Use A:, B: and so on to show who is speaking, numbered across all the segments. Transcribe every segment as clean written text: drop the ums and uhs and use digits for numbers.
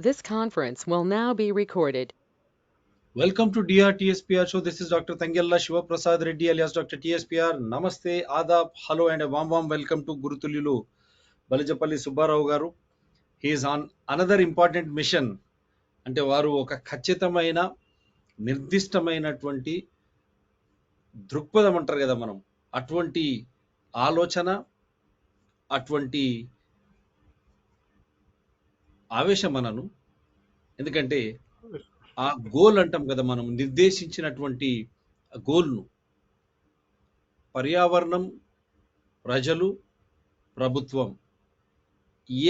A: This conference will now be recorded.
B: Welcome to DR TSPR show. This is Dr. Tangella Shiva Prasad Reddy alias Dr. TSPR. Namaste, Adab, hello, and a warm welcome to Gurutululu Balajapalli Subbarao garu. He is on another important mission. అంటే వారు ఒక ఖచ్చితమైన నిర్దిష్టమైనటువంటి దృక్పథం అంటారు కదా మనం, అటువంటి ఆలోచన, అటువంటి ఆవేశం మనను. ఎందుకంటే ఆ గోల్ అంటాం కదా, మనం నిర్దేశించినటువంటి గోల్ను పర్యావరణం, ప్రజలు, ప్రభుత్వం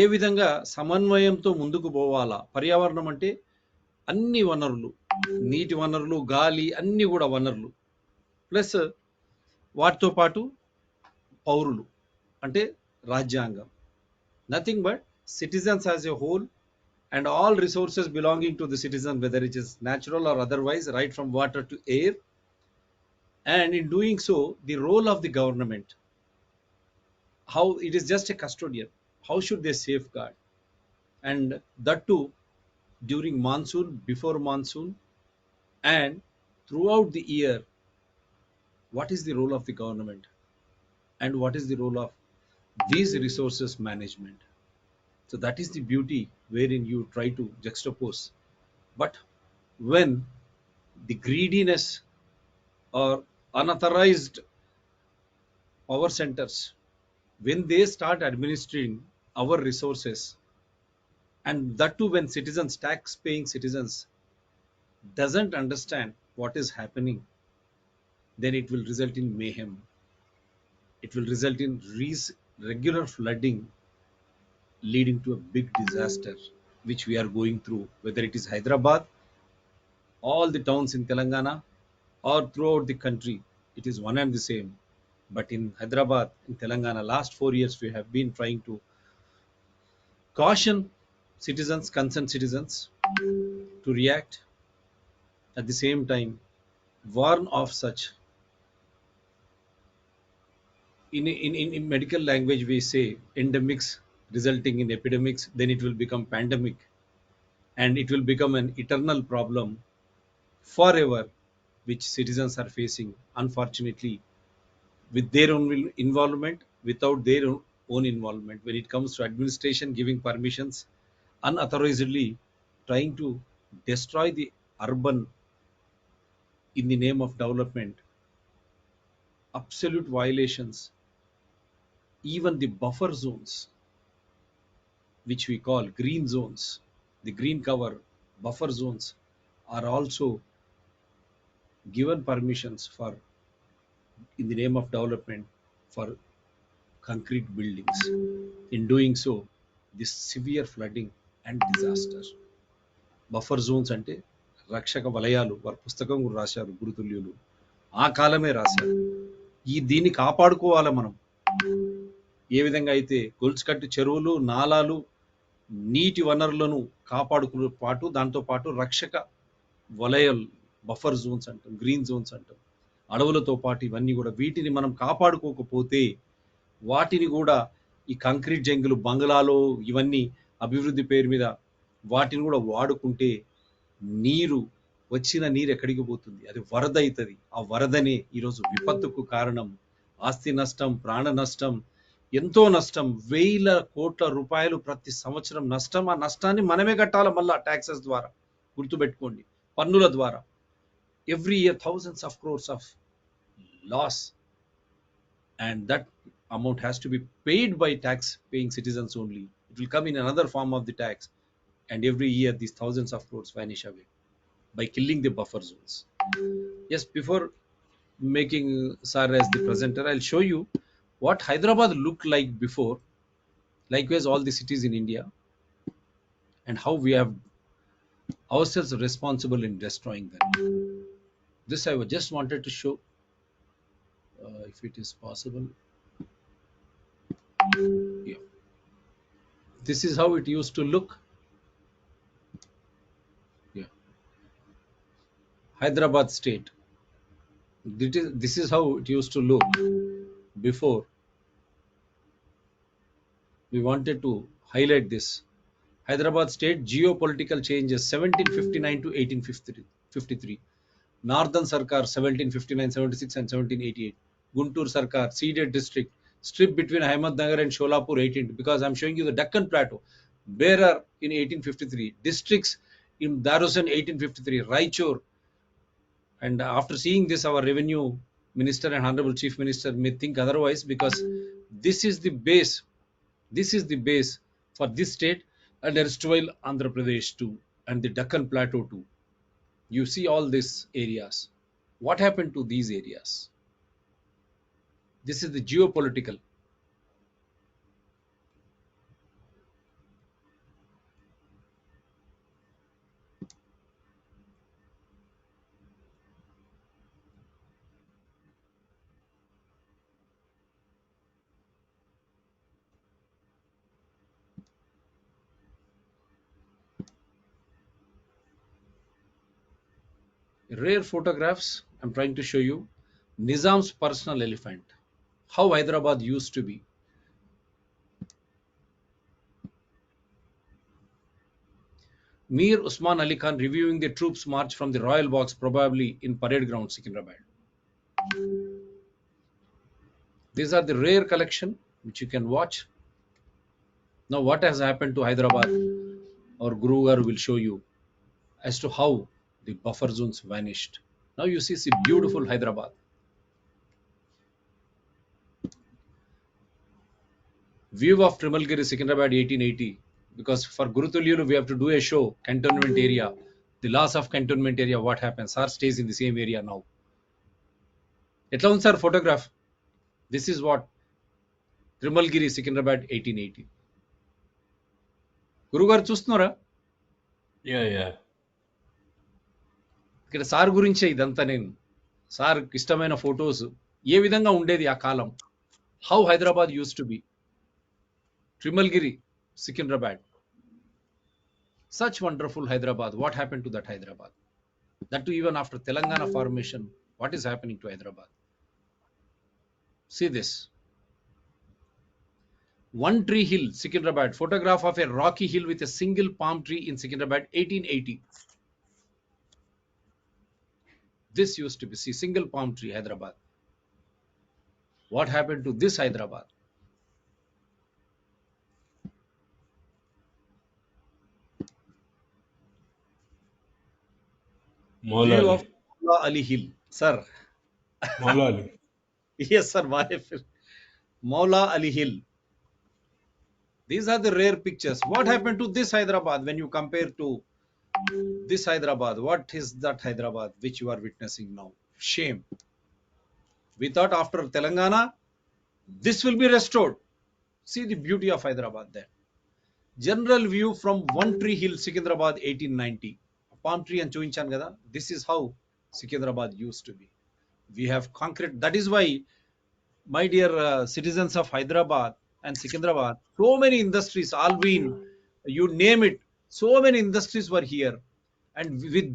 B: ఏ విధంగా సమన్వయంతో ముందుకు పోవాలా. పర్యావరణం అంటే అన్ని వనరులు, నీటి వనరులు, గాలి, అన్ని కూడా వనరులు, ప్లస్ వాటితో పాటు పౌరులు అంటే రాజ్యాంగం. Nothing but citizens as a whole and all resources belonging to the citizen, whether it is natural or otherwise, right from water to air. And in doing so, the role of the government, how it is just a custodian, how should they safeguard, and that too during monsoon, before monsoon, and throughout the year. What is the role of the government, and what is the role of these resources management? So that is the beauty wherein you try to juxtapose. But when the greediness or unauthorized power centers, when they start administering our resources, and that too when citizens, tax paying citizens, doesn't understand what is happening, then it will result in mayhem. It will result in regular flooding, leading to a big disaster which we are going through, whether it is Hyderabad, all the towns in Telangana, or throughout the country. It is one and the same. But in Hyderabad, in Telangana, last 4 years we have been trying to caution citizens, concerned citizens, to react. At the same time, warn of such. In medical language, we say endemics resulting in epidemics, then it will become pandemic, and it will become an eternal problem forever, which citizens are facing, unfortunately, with their own involvement, without their own involvement. When it comes to administration giving permissions unauthorizedly, trying to destroy the urban in the name of development, absolute violations. Even the buffer zones, which we call green zones, the green cover buffer zones, are also given permissions for, in the name of development, for concrete buildings. In doing so, this severe flooding and disaster. Buffer zones అంటే రక్షక వలయాలు, వారు పుస్తకం కూడా రాశారు గురుతుల్యులు, ఆ కాలమే రాశారు. దీన్ని కాపాడుకోవాలి మనం. ఏ విధంగా అయితే గొలుసుకట్టు చెరువులు, నాలాలు, నీటి వనరులను కాపాడుకునే పాటు, దాంతో పాటు రక్షక వలయాలు, బఫర్ జోన్స్ అంటాం, గ్రీన్ జోన్స్ అంటాం, అడవులతో పాటు ఇవన్నీ కూడా, వీటిని మనం కాపాడుకోకపోతే వాటిని కూడా ఈ కంక్రీట్ జంగులు, బంగ్లాలో ఇవన్నీ అభివృద్ధి పేరు మీద వాటిని కూడా వాడుకుంటే నీరు, వచ్చిన నీరు ఎక్కడికి పోతుంది? అది వరద అవుతుంది. ఆ వరదనే ఈరోజు విపత్తుకు కారణం. ఆస్తి నష్టం, ప్రాణ నష్టం, ఎంతో నష్టం, వేల కోట్ల రూపాయలు ప్రతి సంవత్సరం నష్టం. ఆ నష్టాన్ని మనమే కట్టాలి మళ్ళా ట్యాక్సెస్ ద్వారా. గుర్తుపెట్టుకోండి, పన్నుల ద్వారా. Every year thousands of crores of loss, and that amount has to be paid by tax paying citizens only. It will come in another form of the tax, and every year these thousands of crores vanish away by killing the buffer zones. Yes, before making Sir as the presenter, I'll show you what Hyderabad looked like before, likewise all the cities in India, and how we have ourselves responsible in destroying them. This I just wanted to show, if it is possible. Yeah. This is how it used to look. Yeah. Hyderabad state. This is how it used to look before. We wanted to highlight this. Hyderabad state geopolitical changes 1759 to 1853. Northern Sarkar 1759, 76 and 1788. Guntur Sarkar ceded district strip between Ahmednagar and Sholapur 18, because I'm showing you the Deccan Plateau. Berar in 1853. Districts in Darusan 1853. Raichur. And after seeing this, our revenue minister and honorable chief minister may think otherwise, because this is the base. This is the base for this state and erstwhile Andhra Pradesh too, and the Deccan Plateau too. You see all these areas. What happened to these areas? This is the geopolitical. Rare photographs I'm trying to show you. Nizam's personal elephant. How Hyderabad used to be. Mir Usman Ali Khan reviewing the troops march from the royal box, probably in parade ground, Secunderabad. These are the rare collection which you can watch. Now what has happened to Hyderabad? Our Guru Garu will show you as to how the buffer zones vanished. Now you see beautiful Hyderabad. View of Trimalgiri, Secunderabad 1880. Because for Gurutulyulu we have to do a show, cantonment area. The loss of cantonment area, what happens? Sir stays in the same area now. Etla undi sir photograph. This is what Trimalgiri, Secunderabad 1880. గురుగారు చూస్తున్నారా? ఇక్కడ sir గురించే ఇదంతా. నేను sir ఇష్టమైన photos ఏ విధంగా ఉండేది ఆ కాలం. How Hyderabad used to be. Trimalgiri, Secunderabad. Such wonderful Hyderabad. What happened to that Hyderabad? That too even after Telangana formation. What is happening to Hyderabad? See this. One Tree Hill, Secunderabad. Photograph of a rocky hill with a single palm tree in Secunderabad, 1880. This used to be, see, single palm tree, Hyderabad. What happened to this Hyderabad? View of Maula Ali Hill. Sir.
C: Maula Ali.
B: Yes, sir. Maula Ali Hill. These are the rare pictures. What happened to this Hyderabad when you compare to this Hyderabad? What is that Hyderabad which you are witnessing now? Shame. We thought after Telangana, this will be restored. See the beauty of Hyderabad there. General view from One Tree Hill, Secunderabad, 1890. Palm tree and చూయించాను కదా. This is how Secunderabad used to be. We have concrete. That is why, my dear citizens of Hyderabad and Secunderabad, so many industries, Alvin, you name it, so many industries were here. And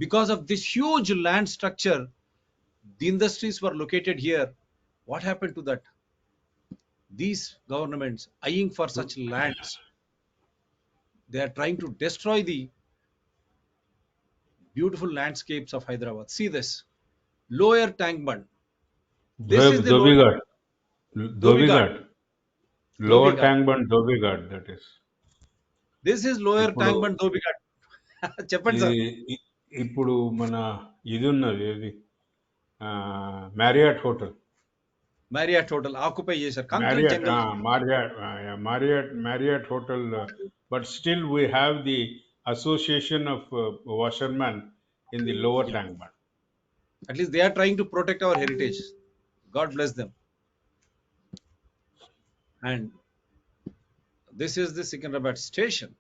B: because of this huge land structure, the industries were located here. What happened to that? These governments eyeing for such lands, they are trying to destroy the beautiful landscapes of Hyderabad. See this. Lower tank bund. This is the
C: Dhobigat. Lower tank bund Dhobigat, that is.
B: This is lower tank bund Dhobigat. చెప్పండి sir.
C: ఇప్పుడు మన ఇది ఉన్నది ఏది Marriott hotel
B: occupy చేశారు.
C: Marriott hotel, but still we have the association of washermen in the lower tank bund.
B: At least they are trying to protect our heritage. God bless them. And this is the Secunderabad station.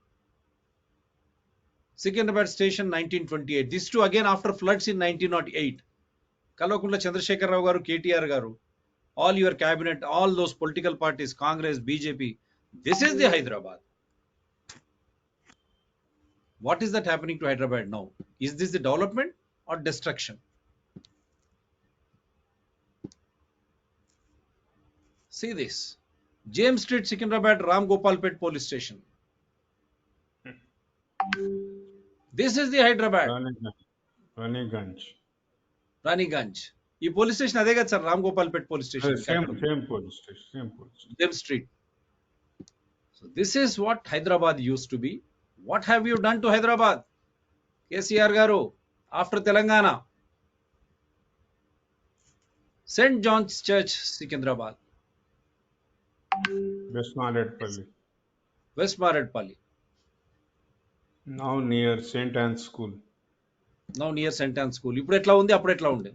B: Secunderabad station 1928. This too again after floods in 1908. Kalvakunట్ల Chandrasekhar Rao garu, KTR garu, all your cabinet, all those political parties, Congress, BJP. This is the Hyderabad. What is that happening to Hyderabad now? Is this the development or destruction? See this. James Street, Secunderabad, Ram Gopalpet police station. This is the Hyderabad,
C: Raniganj.
B: Raniganj. ఈ police station అదే కదా sir, Ramgopalpet police station
C: Same
B: capital,
C: police station. Same police station.
B: Gem street. So this is what Hyderabad used to be. What have you done to Hyderabad, KCR garu, after Telangana? St. John's Church, Sikandrabad,
C: West Maradpalli.
B: West Maradpalli,
C: Now near St. Anne's School.
B: now near St. Anne's School. ఇప్పుడు ఎట్లా ఉంది, అప్పుడు ఎట్లా ఉండే?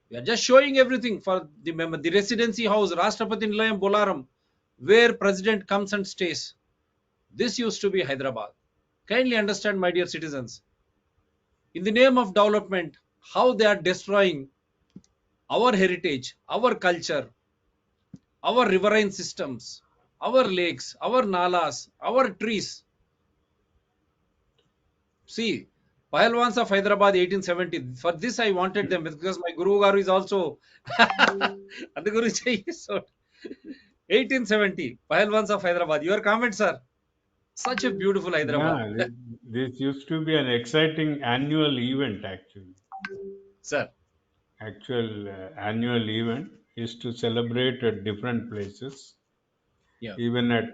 B: We are just showing everything for the residency house, Rashtrapati Nilayam Bolaram, where president comes and stays. This used to be Hyderabad. Kindly understand, my dear citizens, in the name of development, how they are destroying our heritage, our culture, our riverine systems, our lakes, our nalas, our trees. See, Pahalwans of Hyderabad 1870. For this I wanted them because my Guru Garu is also and the Guru so 1870 Pahalwans of Hyderabad. Your comment, sir? Such a beautiful Hyderabad.
C: Yeah, this used to be an exciting annual event actually.
B: Sir,
C: Actual annual event is to celebrate at different places.
B: yeah,
C: Even at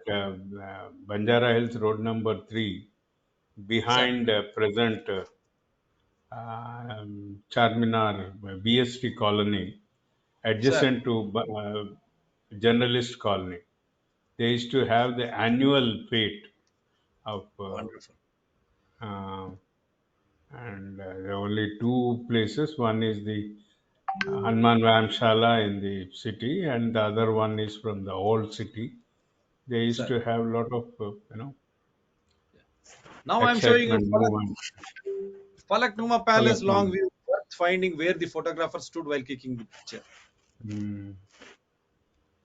C: Banjara Hills Road number 3, behind present Charminar BST colony, adjacent to Journalist colony. They used to have the annual fete of
B: wonderful.
C: and there are only two places. One is the Hanuman Vayamshala in the city, and the other one is from the old city. They used
B: Sir,
C: to have a lot of,
B: now I am showing you
C: excitement, movement.
B: Falaknuma Palace,
C: Falaknuma.
B: long view, worth finding where the photographer stood while kicking the picture.
C: Mm.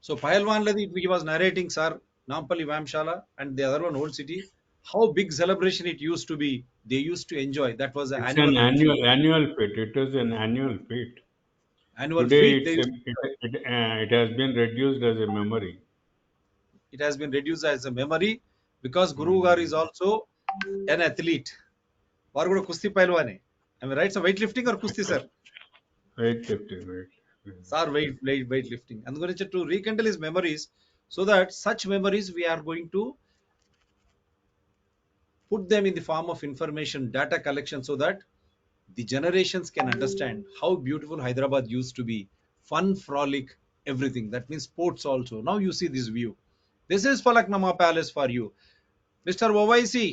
B: So Pahalwan Ladi, he was narrating, sir, Nampalli Vamshala, and the other one, Old City. How big celebration it used to be. They used to enjoy. That was the
C: It's
B: annual
C: an annual fete. It is an annual fete.
B: annual
C: Today
B: feat.
C: it has been reduced as a memory.
B: It has been reduced as a memory because Guru Garu is also an athlete. వారు కూడా కుస్తీ పైల్వానే. Am I right, sir? Weightlifting or కుస్తీ, sir?
C: Weightlifting.
B: Sir, weightlifting. అందుగురించి to rekindle his memories, so that such memories we are going to put them in the form of information, data collection, so that the generations can understand how beautiful Hyderabad used to be. Fun, frolic, everything. That means sports also. Now you see this view. This is Falaknuma Palace for you. Mr. Owaisi,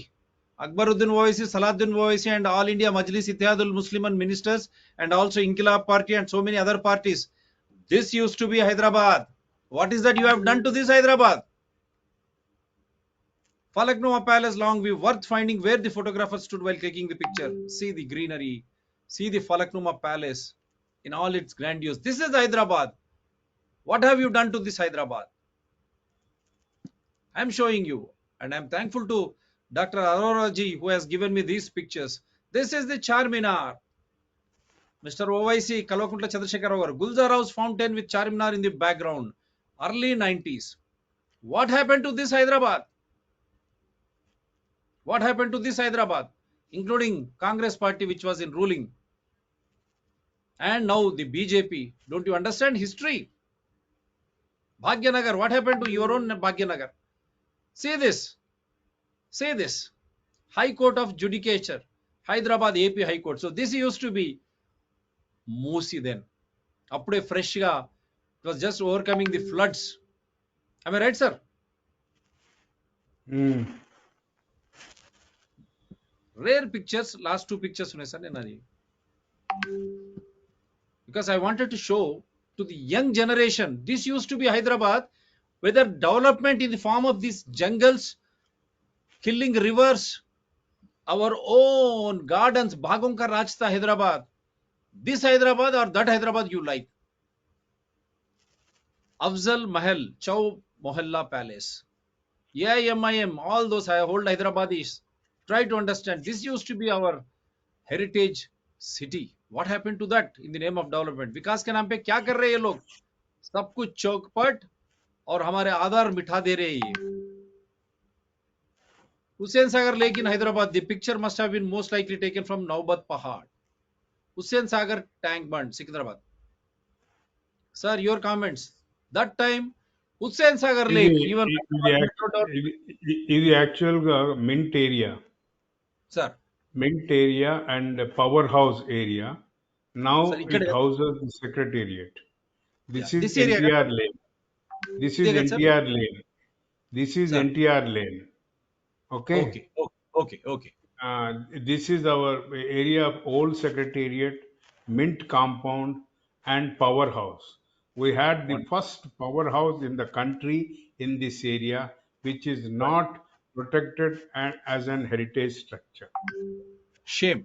B: Akbaruddin Owaisi, Salahuddin Owaisi, and All India Majlis Ittihadul Musliman ministers, and also Inkilab Party and so many other parties. This used to be Hyderabad. What is that you have done to this Hyderabad? Falaknuma Palace, long view, worth finding where the photographer stood while taking the picture. See the greenery. See the Falaknuma Palace in all its grandiose. This is Hyderabad. What have you done to this Hyderabad? I am showing you, and I am thankful to Dr. Arora ji who has given me these pictures. This is the Charminar. Mr. Owaisi, Kalvakuntla Chandrasekhar Rao, Gulzar House fountain with Charminar in the background. Early 90s. What happened to this Hyderabad? What happened to this Hyderabad? Including Congress party which was in ruling. And now the BJP. Don't you understand history? Bhagyanagar, what happened to your own Bhagyanagar? See this. Say this. High Court of Judicature. Hyderabad AP High Court. So this used to be Moosi then. Appude fresh ga. It was just overcoming the floods. Am I right, sir?
C: Mm.
B: Rare pictures. Last two pictures unnayi sir nenadi. Because I wanted to show to the young generation, this used to be Hyderabad, whether development in the form of these jungles, killing rivers, our own gardens, Bhagonka Rajta Hyderabad, this Hyderabad or that Hyderabad you like. Afzal Mahal, Chow Mohalla Palace, AIMIM, all those old Hyderabadis. Try to understand, this used to be our heritage city. What happened to that in the name of development? विकास के नाम पे क्या कर रहे हैं ये लोग? सब कुछ चौकपट और हमारे आधार मिठा दे रहे हैं. Hussain Sagar Lake in Hyderabad. The picture must have been most likely taken from Naubat Pahad. Hussain Sagar Tank Bund, Secunderabad. Sir, your comments. That time, Hussain Sagar Lake, even metro dot.
C: ఇది యాక్చువల్గా
B: Sir,
C: mint area and powerhouse area.
B: sir,
C: Now it
B: ikkade.
C: houses the secretariat.
B: Yeah,
C: This is
B: this area.
C: NTR lane. This is
B: Sir.
C: NTR lane. This is
B: Sir.
C: NTR lane. Okay.
B: Okay.
C: This is our area of old secretariat, mint compound, and powerhouse. We had the first powerhouse in the country in this area, which is not protected as an heritage structure.
B: Shame.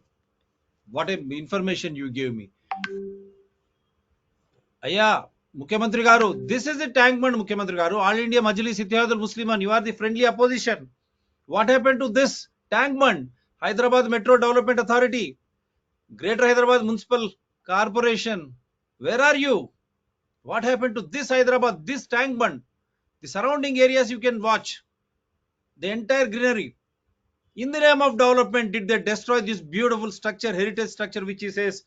B: What a information you gave me. Aya, Mukhyamantri Garu, this is the tank bund, Mukhyamantri Garu. All India Majlis Ittihadul Musliman, you are the friendly opposition. What happened to this tank bund? Hyderabad Metro Development Authority, Greater Hyderabad Municipal Corporation, where are you? What happened to this Hyderabad, this tank bund? The surrounding areas you can watch, the entire greenery. In the name of development, did they destroy this beautiful structure, heritage structure, which he says,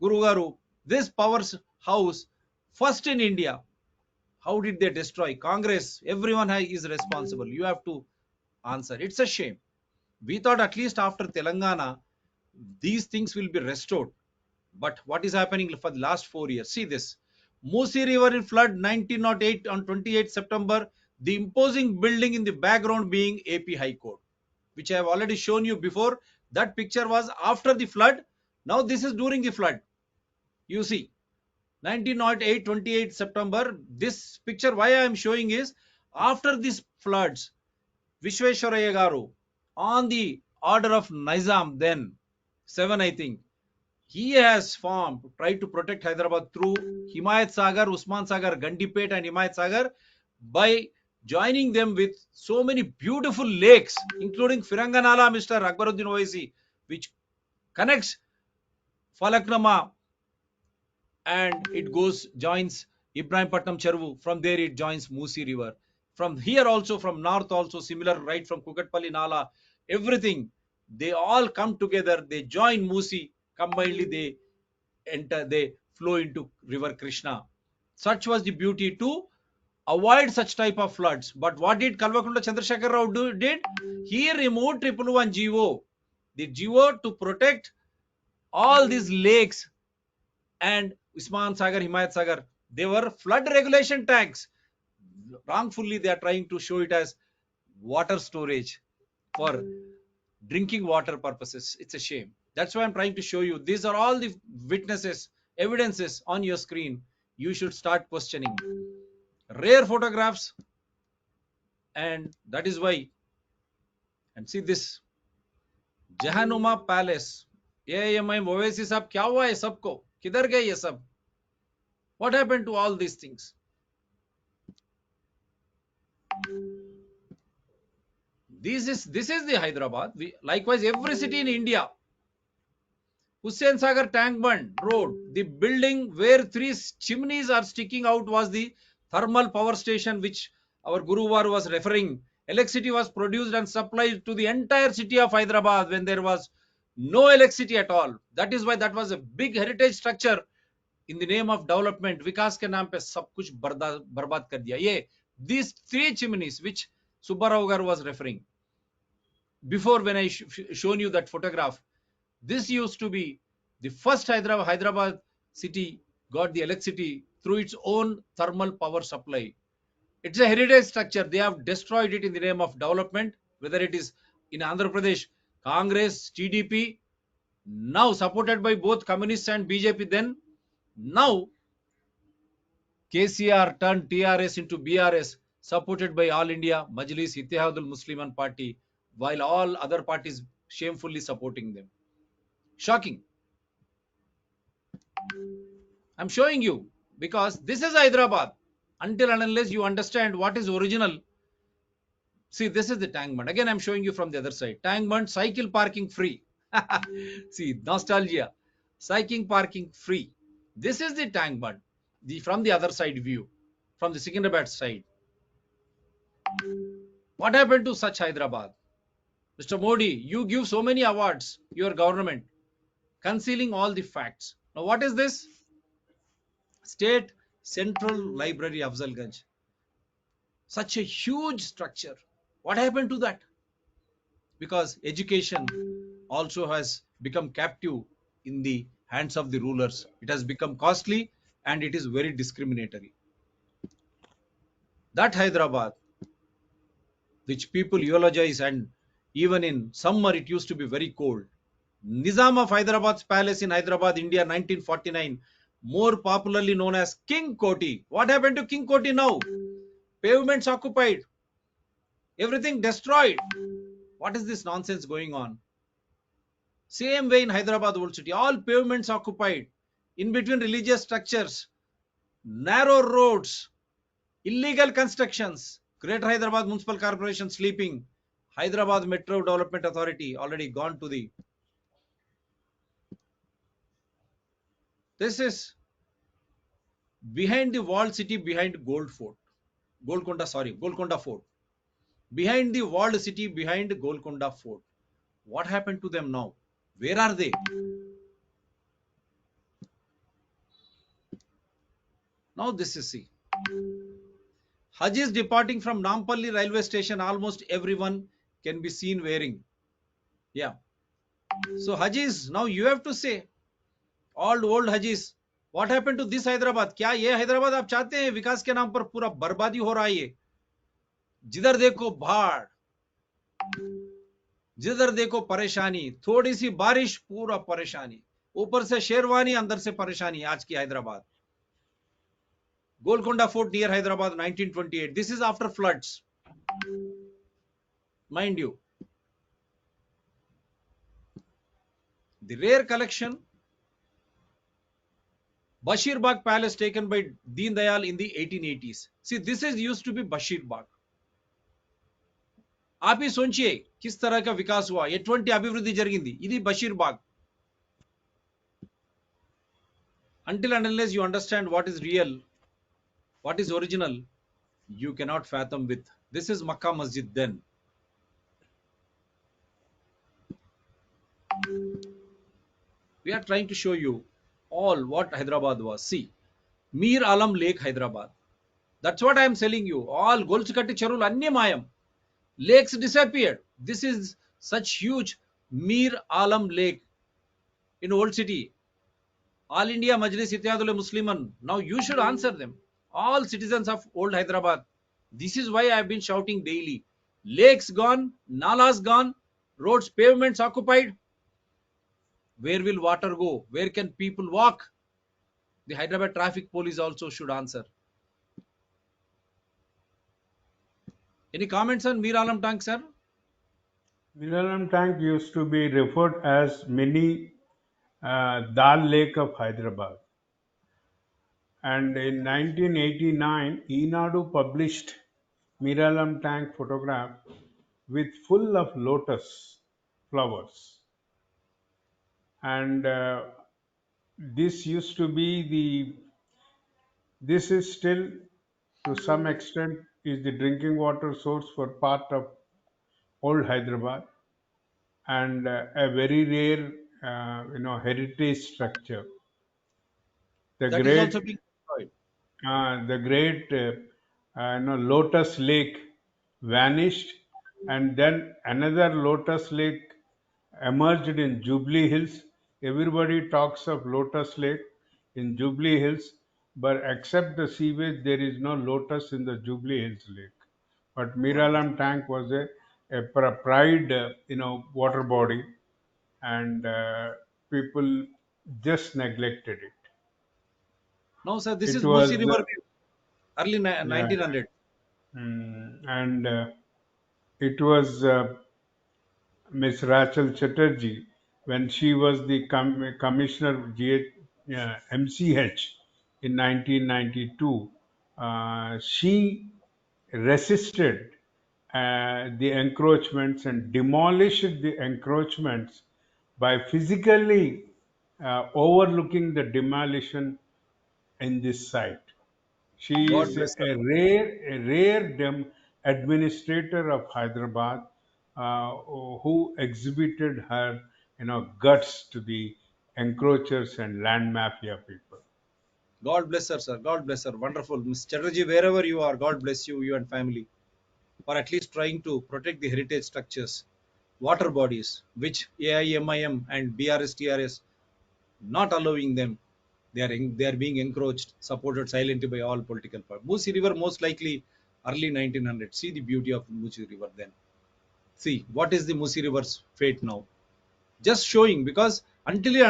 B: Guru Garu, this power house, first in India? How did they destroy? Congress, everyone is responsible. You have to answer. It's a shame. We thought at least after Telangana, these things will be restored. But what is happening for the last 4 years? See this. Musi River in flood 1908 on 28 September. The imposing building in the background being AP High Court, which I have already shown you before. That picture was after the flood. Now this is during the flood. You see, 1908, 28 September. This picture, why I am showing is after these floods, Vishweshwaraya Garu, on the order of Nizam, then 7, I think, he has formed, tried to protect Hyderabad through Himayat Sagar, Usman Sagar, Gandipet and Himayat Sagar by joining them with so many beautiful lakes, including Firanganala, Mr. Akbaruddin Owaisi, which connects Falaknama and it joins Ibrahimpatnam Chervu. From there it joins Musi River. From here also, from north also, similar, right from Kukatpalli Nala, everything. They all come together, they join Musi, combinedly they enter, they flow into river Krishna. Such was the beauty to avoid such type of floods. But what did Kalvakunda Chandrasekhar Rao did? He removed 111 GO. The GO to protect all these lakes and Usman Sagar, Himayat Sagar. They were flood regulation tanks. Wrongfully, they are trying to show it as water storage for drinking water purposes. It's a shame. That's why I'm trying to show you. These are all the witnesses, evidences on your screen. You should start questioning. Rare photographs, and that is why. And see this Jahanuma Palace. AIMI Oasis साहब क्या हुआ है सबको? किधर गए ये सब? What happened to all these things? This is the Hyderabad. Likewise, every city in India. Hussain Sagar Tank Bund Road, the building where 3 chimneys are sticking out was the thermal power station which our Guru Varu was referring. Electricity was produced and supplied to the entire city of Hyderabad when there was no electricity at all. That is why that was a big heritage structure. In the name of development, Vikas ke naam pe sab kuch barbad kar diya. Ye, these 3 chimneys which SUBBA Garu was referring. Before, when I shown you that photograph, this used to be the first Hyderabad city got the electricity through its own thermal power supply. It's a heritage structure. They have destroyed it in the name of development, whether it is in Andhra Pradesh, Congress, TDP, now supported by both communists and BJP. Then now KCR turned TRS into BRS, supported by All India Majlis Ittihadul Musliman Party, while all other parties shamefully supporting them. Shocking. I'm showing you because this is Hyderabad. Until and unless you understand what is original. See, this is the tank bund. Again, I'm showing you from the other side. Tank bund, cycle parking free. See, nostalgia. Cycling parking free. This is the tank bund. From the other side view. From the Secunderabad side. What happened to such Hyderabad? Mr. Modi, you give so many awards, your government, concealing all the facts. Now what is this? State Central Library, Afzalganj. Such a huge structure. What happened to that? Because education also has become captive in the hands of the rulers. It has become costly and it is very discriminatory. That Hyderabad, which people eulogize, and even in summer it used to be very cold. Nizam of Hyderabad's palace in Hyderabad, India, 1949, more popularly known as King Koti. What happened to King Koti now? Pavements occupied, everything destroyed. What is this nonsense going on? Same way in Hyderabad Old City, all pavements occupied, in between religious structures, narrow roads, illegal constructions. Greater Hyderabad Municipal Corporation sleeping. Hyderabad Metro Development Authority already gone to the. This is behind the walled city, behind Golconda Fort. Behind the walled city, behind Golconda Fort. What happened to them now? Where are they? Now this is see. Hajis departing from Nampalli railway station, almost everyone can be seen wearing. Yeah. So Hajis, now you have to say, all old Hajis, what happened to this Hyderabad? क्या ये हैदराबाद आप चाहते हैं? विकास के नाम पर पूरा बर्बादी हो रहा है ये. जिधर देखो भाड़, जिधर देखो परेशानी, थोड़ी सी बारिश पूरा परेशानी, ऊपर से शेरवानी, अंदर से परेशानी. आज की Hyderabad. Golconda Fort near Hyderabad, 1928. This is after floods. Mind you, the rare collection, Bashir Bagh Palace taken by Deen Dayal in the 1880s. See, this is used to be Bashir Bagh. आप ही सोचिए किस तरह का विकास हुआ, ఎటువంటి అభివృద్ధి జరిగింది. ఇది బషీర్ బాగ్. Until and unless you understand what is real, what is original, you cannot fathom with. This is Makkah Masjid then. We are trying to show you all what Hyderabad was. See, Mir Alam Lake, Hyderabad. That's what I am telling you. All Golchikatti Charul Anni Mayam. Lakes disappeared. This is such huge Mir Alam Lake in Old City. All India Majlis Ittihadul Musliman. Now you should answer them. All citizens of Old Hyderabad. This is why I have been shouting daily. Lakes gone, nalas gone, roads, pavements occupied. Where will water go? Where can people walk? The Hyderabad Traffic Police also should answer. Any comments on Mir Alam Tank, sir?
C: Mir Alam Tank used to be referred as mini Dal Lake of Hyderabad. And in 1989, Enadu published Mir Alam Tank photograph with full of lotus flowers. And this used to be this is still to some extent is the drinking water source for part of old Hyderabad, and a very rare heritage structure. The
B: That is
C: great
B: also being destroyed.
C: Lotus Lake vanished, and then another Lotus Lake emerged in Jubilee Hills. Everybody talks of Lotus Lake in Jubilee Hills, but except the sewage, there is no lotus in the Jubilee Hills Lake. But Mir Alam Tank was a pride, water body, and people just neglected it.
B: No, sir, this
C: It
B: is Musi
C: was,
B: River, early
C: yeah,
B: 1900.
C: and it was Miss Rachel Chatterjee when she was the commissioner MCH in 1992. She resisted the encroachments and demolished the encroachments by physically overlooking the demolition in this site. She
B: God
C: is
B: bless her.
C: a rare administrator of Hyderabad, who exhibited her, guts to the encroachers and land mafia people.
B: God bless her, sir. God bless her. Wonderful. Ms. Chatterjee, wherever you are, God bless you, you and family, for at least trying to protect the heritage structures, water bodies, which AIMIM and BRS TRS not allowing them. They are being encroached, supported silently by all political parties. Musi River, most likely early 1900. See the beauty of Musi River then. See, what is the Musi River's fate now? Just showing, because until you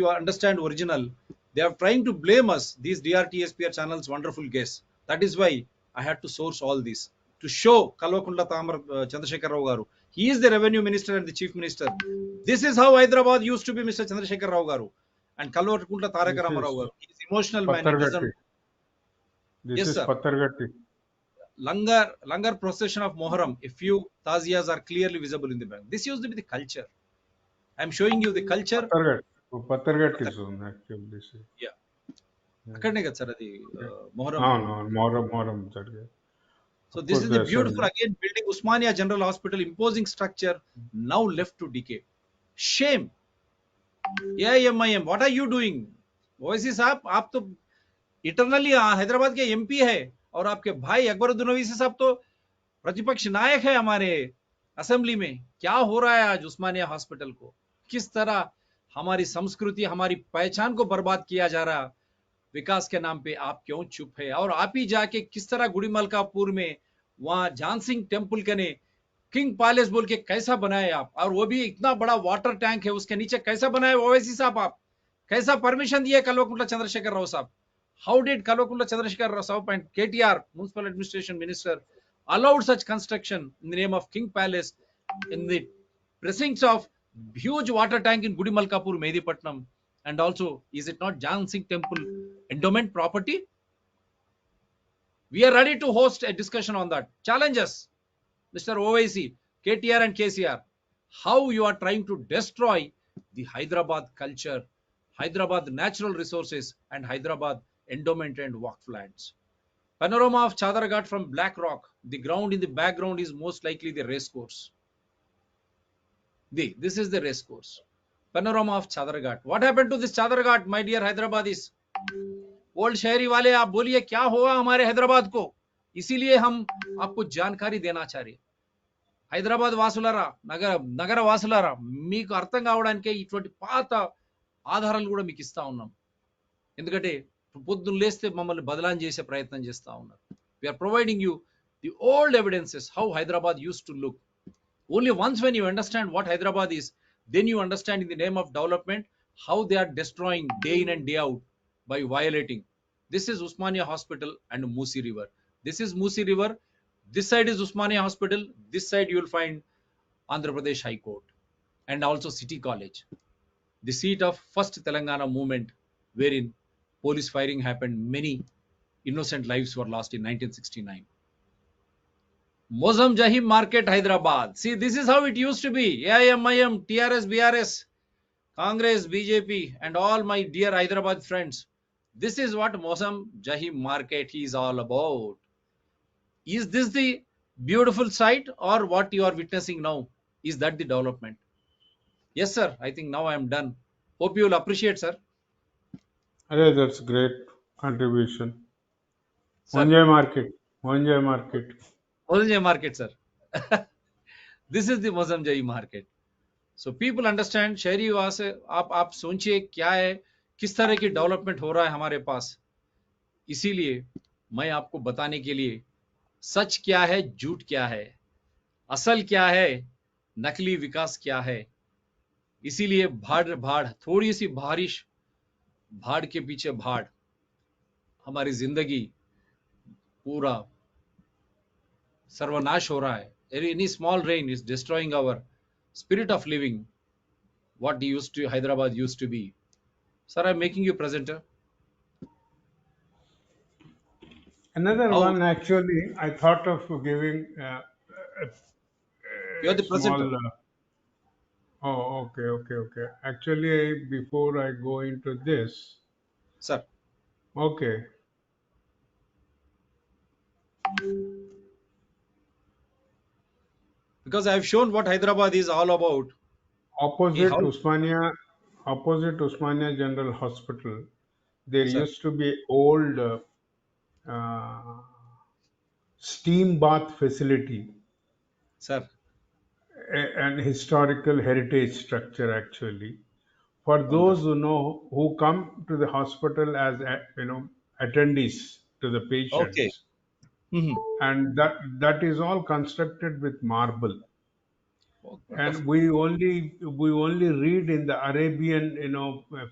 B: understand original, they are trying to blame us, these DRTSPR channels, wonderful guests. That is why I had to source all this to show Kalwakunda Tamar Chandrasekhar Rao garu. He is the revenue minister and the chief minister. This is how Hyderabad used to be, Mr. Chandrasekhar Rao garu. And Kalwakunda Taraka
C: This
B: Ramarao
C: is
B: garu. He is emotional man. He
C: Pathargatti.
B: doesn't.
C: This
B: Yes,
C: is
B: sir.
C: Pathargatti.
B: Langar procession of Moharram. A few taziyas are clearly visible in the back. This used to be the culture. I am showing you the culture.
C: Pathargatti. Pathargatti zone actually. This is.
B: Yeah.
C: Yeah.
B: అక్కడనే కదా sir అది
C: Okay.
B: Muharram.
C: No, Moram జరిగే.
B: So
C: Of
B: this
C: course,
B: is the
C: there's
B: beautiful
C: some.
B: again building Usmania General Hospital, imposing structure now left to decay. Shame. AIMIM, what are you doing? Owaisi साहब, आप तो eternally Hyderabad के MP है, और आपके भाई अकबरुद्दीन ओवैसी साहब तो प्रतिपक्ष नायक है हमारे असेंबली में. क्या हो रहा है आज उस्मानिया हॉस्पिटल को? किस तरह हमारी संस्कृति, हमारी पहचान को बर्बाद किया जा रहा. विकास के नाम पे आप क्यों चुप है? और आप ही जाके किस तरह गुड़ीमलकापुर में वहां जान सिंह टेम्पल के ने किंग पैलेस बोल के कैसा बनाए आप, और वो भी इतना बड़ा वाटर टैंक है उसके नीचे कैसा बनाए ओवैसी साहब? आप कैसा परमिशन दिए कल्वकुंटला चंद्रशेखर राव साहब? How did Kalwakunda Chandrasekhar Rao and KTR, Municipal Administration Minister, allowed such construction in the name of King Palace in the precincts of huge water tank in Gudimalkapur, Medipatnam? And also, is it not Jan Singh Temple endowment property? We are ready to host a discussion on that. Challenge us, Mr. OIC, KTR and KCR, how you are trying to destroy the Hyderabad culture, Hyderabad natural resources, and Hyderabad endowment and waqf lands. Panorama of Chadarghat from Black Rock. The ground in the background is most likely the race course. This is the race course. Panorama of Chadarghat. What happened to this Chadarghat, my dear Hyderabadis? Old शहरी वाले, आप बोलिए क्या हुआ हमारे हैदराबाद को? इसीलिए हम आपको जानकारी देना चाह रहे. హైదరాబాద్ వాసులారా, నగర వాసులారా, మీకు అర్థం కావడానికి ఇటువంటి పాత ఆధారాలు కూడా మీకు ఇస్తా ఉన్నాం. ఎందుకంటే పొద్దున్న లేస్తే మమ్మల్ని బదలాం చేసే ప్రయత్నం చేస్తా ఉన్నారు. We are providing you the old evidences how Hyderabad used to look. Only once when you understand what Hyderabad is, then you understand in the name of development how they are destroying day in and day out by violating. This is Usmania Hospital and Musi River. This is Musi River. This side is Usmania Hospital. This side you will find Andhra Pradesh High Court and also City College, the seat of first Telangana movement, wherein police firing happened. Many innocent lives were lost in 1969. Mozam Jahim Market, Hyderabad. See, this is how it used to be. AIMIM, TRS, BRS, Congress, BJP, and all my dear Hyderabad friends. This is what Mozam Jahim Market is all about. Is this the beautiful sight, or what you are witnessing now? Is that the development? Yes, sir. I think now I am done. Hope you will appreciate, sir.
C: Yeah, that's great contribution.
B: Sir,
C: Monjay Market. Monjay Market.
B: Mozam Market, sir. This is the Mozam Jahim Market. So people understand. शहरी वासे आप सोचिए क्या है, किस तरह की development हो रहा है हमारे पास. इसीलिए मैं आपको बताने के लिए सच क्या है, झूठ क्या है, असल क्या है, नकली विकास क्या है. इसीलिए भाड़ भाड़, थोड़ी सी बारिश, भाड़ के पीछे भाड़, हमारी जिंदगी पूरा सर्वनाश हो रहा है. Any small rain is destroying our spirit of living, what Hyderabad used to be. Sir, I'm making you presenter.
C: Another
B: How
C: one, actually, I thought of giving
B: you are
C: a
B: the presenter,
C: small. Oh, okay. Actually, before I go into this,
B: sir.
C: okay,
B: because I have shown what Hyderabad is all about.
C: Opposite
B: How,
C: Usmania, opposite Usmania General Hospital, there
B: sir,
C: used to be old uh, steam bath facility,
B: sir,
C: an historical heritage structure actually. For those
B: wonderful.
C: who know, who come to the hospital as attendees to the
B: Okay.
C: patients,
B: Mhm.
C: and that is all constructed with marble.
B: Oh,
C: And
B: wonderful.
C: we only read in the Arabian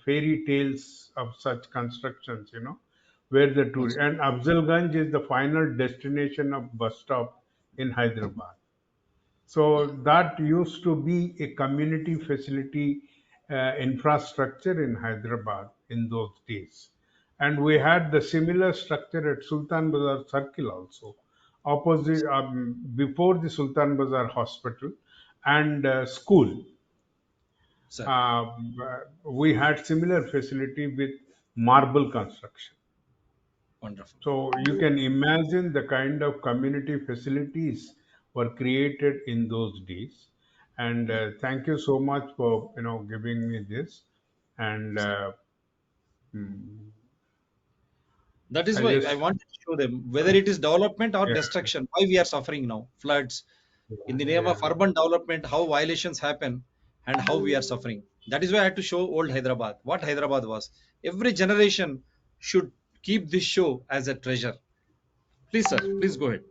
C: fairy tales of such constructions, where the tour,
B: Yes.
C: and Afzalganj is the final destination of bus stop in Hyderabad. So that used to be a community facility infrastructure in Hyderabad in those days. And we
B: Wow.
C: had the similar structure at Sultan Bazar Circle also, opposite, before the Sultan Bazar Hospital and school.
B: Sir,
C: Uh, we had similar facility with marble construction.
B: wonderful.
C: So you can imagine the kind of community facilities were created in those days. And
B: Mm.
C: thank you so much for giving me this. And
B: Sir.
C: mm,
B: That is
C: I
B: why I
C: just
B: want to show them whether it is development or
C: yeah,
B: destruction. Why we are suffering now? Floods. In the name
C: yeah.
B: of urban development, how violations happen and how we are suffering. That is why I had to show old Hyderabad, what Hyderabad was. Every generation should keep this show as a treasure. Please, sir, please go ahead.